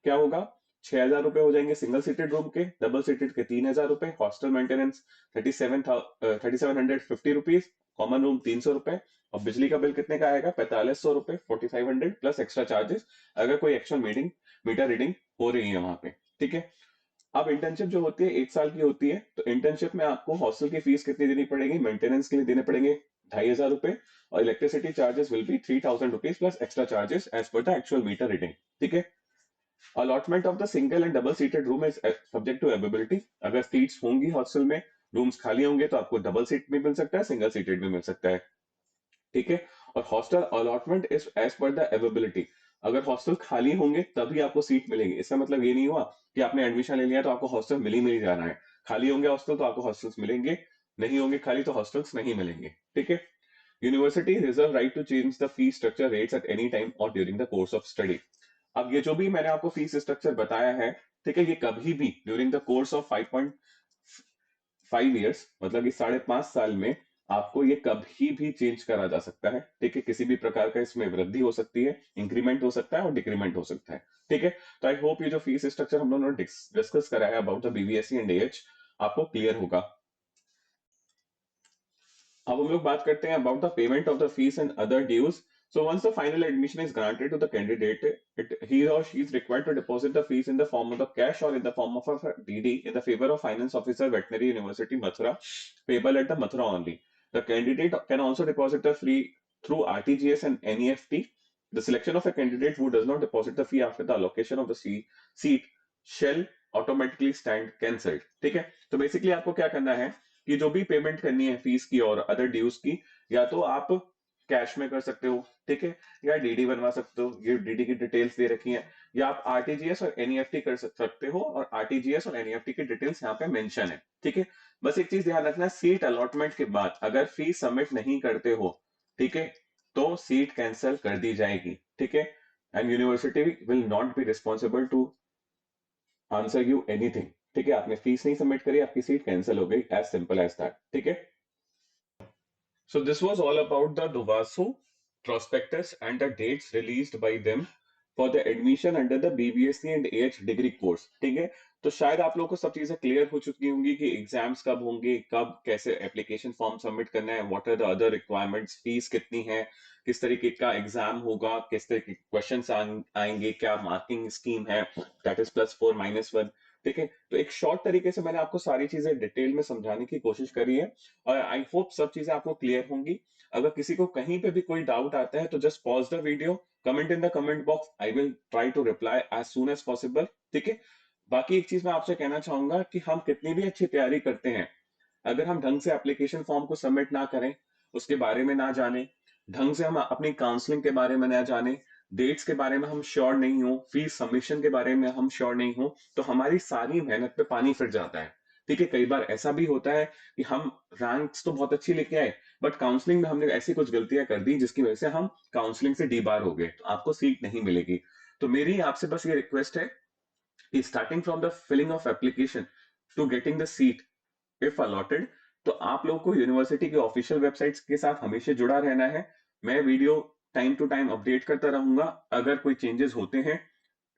[SPEAKER 1] क्या होगा, 6,000 रुपए हो जाएंगे सिंगल सीटेड रूम के, डबल सीटेड के 3,000 रुपए, hostel maintenance 3,750 rupees, common room 300 रुपए, और बिजली का बिल कितने का आएगा, 4,500 रुपए, 4,500 प्लस एक्स्ट्रा चार्जेस अगर कोई एक्चुअल मीटिंग मीटर रीडिंग हो रही है वहां पे, ठीक है। अब इंटर्नशिप जो होती है 1 साल की होती है, तो इंटर्नशिप में आपको हॉस्टल की फीस कितनी देनी पड़ेगी, मेंटेनेंस के लिए देने पड़ेंगे 2,500 रुपए, और electricity charges will be 3,000 rupees plus extra charges as per the actual meter reading, ठीक है। Allotment of the single and double seated room is subject to availability, अगर सीट्स होंगी हॉस्टल में, रूम्स खाली होंगे तो आपको डबल सीट भी मिल सकता है, सिंगल सीटेड भी मिल सकता है, ठीक है। और hostel allotment is as per the availability, अगर हॉस्टल खाली होंगे तभी आपको सीट मिलेगी, इसका मतलब ये नहीं हुआ कि आपने एडमिशन ले लिया तो आपको हॉस्टल मिल ही जाना है, खाली होंगे हॉस्टल तो आपको हॉस्टल्स मिलेंगे, नहीं होंगे खाली तो हॉस्टल्स नहीं मिलेंगे, ठीक है। University reserve right to change the fee structure rates at any time or during the course of study. अब ये जो भी मैंने आपको फीस स्ट्रक्चर बताया है, ठीक है, ये कभी भी during the course of 5.5 years, मतलब कि 5.5 साल में आपको ये कभी भी चेंज करा जा सकता है। ठीक है, किसी भी प्रकार का इसमें वृद्धि हो सकती है, इंक्रीमेंट हो सकता है और डिक्रीमेंट हो सकता है। ठीक है, तो आई होप ये जो फीस स्ट्रक्चर हम लोगों ने डिस्कस करा है about the BBSE and AH आपको क्लियर होगा। अब हम लोग बात करते हैं about the payment of the fees and other dues. So once the final admission is granted to the candidate, he or she is required to deposit the fees in the form of the cash or in the form of a DD in the favor of Finance Officer, Veterinary University, Mathura, payable at the Mathura only. The candidate can also deposit the fee through RTGS and NEFT. The selection of a candidate who does not deposit the fee after the allocation of the seat shall automatically stand cancelled. ठीक है, तो बेसिकली आपको क्या करना है कि जो भी पेमेंट करनी है फीस की और अदर ड्यूज की, या तो आप कैश में कर सकते हो, ठीक है, या डीडी बनवा सकते हो, ये डीडी की डिटेल्स दे रखी हैं, या आप आरटीजीएस और एनईएफटी कर सकते हो और आरटीजीएस और एनईएफटी की डिटेल्स यहाँ पे मेंशन है। ठीक है, बस एक चीज ध्यान रखना, सीट अलॉटमेंट के बाद अगर फीस सबमिट नहीं करते हो, ठीक है, तो सीट कैंसिल कर दी जाएगी। ठीक है, and university will not be responsible to answer you anything. ठीक है, आपने फीस नहीं सबमिट करी, आपकी सीट कैंसिल हो गई, एज सिंपल एज दैट। ठीक है, so this was all about the Duvaso prospectus and the dates released by them for the admission under the BBSc and AH degree course। ठीक है, तो शायद आप लोगों को सब चीजें क्लियर हो चुकी होंगी कि एग्जाम्स कब होंगे, कब कैसे एप्लीकेशन फॉर्म सबमिट करना है, what are the other requirements, fees कितनी है, किस तरीके का एग्जाम होगा, किस तरीके के क्वेश्चंस आएंगे, क्या मार्किंग स्कीम है, दैट इज +4 -1। ठीक है, तो एक शॉर्ट तरीके से मैंने आपको सारी चीजें डिटेल में समझाने की कोशिश करी है और आई होप सब चीजें आपको क्लियर होंगी। अगर किसी को कहीं पे भी कोई डाउट आता है तो just pause the video, comment in the comment box, I will try to reply as soon as possible. ठीक है, बाकी एक चीज मैं आपसे कहना चाहूंगा कि हम कितनी भी अच्छी तैयारी करते हैं, अगर हम ढंग से एप्लीकेशन फॉर्म को सबमिट ना करें, उसके बारे में ना जाने, ढंग से हम अपनी काउंसलिंग के बारे में ना जाने, डेट्स के बारे में हम श्योर नहीं हो, फीस सबमिशन के बारे में हम श्योर नहीं हो, तो हमारी सारी मेहनत पे पानी फिर जाता है। ठीक है, कई बार ऐसा भी होता है कि हम रैंक्स तो बहुत अच्छी लेके आए, बट काउंसलिंग में हमने ऐसी कुछ गलतियां कर दी जिसकी वजह से हम काउंसलिंग से डीबार हो गए, तो आपको सीट नहीं मिलेगी। तो मेरी आपसे बस ये रिक्वेस्ट है कि starting from the filling of application to getting the seat if allotted, तो आप लोगों को यूनिवर्सिटी की ऑफिशियल वेबसाइट्स के साथ हमेशा जुड़ा रहना है। मैं video time to time update करता रहूंगा अगर कोई चेंजेस होते हैं।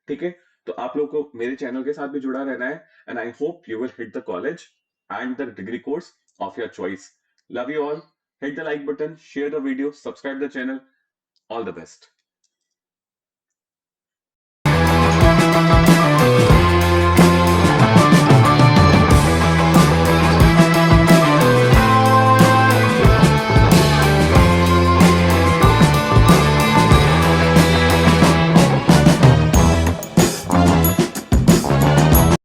[SPEAKER 1] ठीक है, तो आप लोगों को मेरे चैनल के साथ भी जुड़ा रहना है and I hope you will hit the college and the degree course of your choice. Love you all, hit the like button, share the video, subscribe the channel, all the best.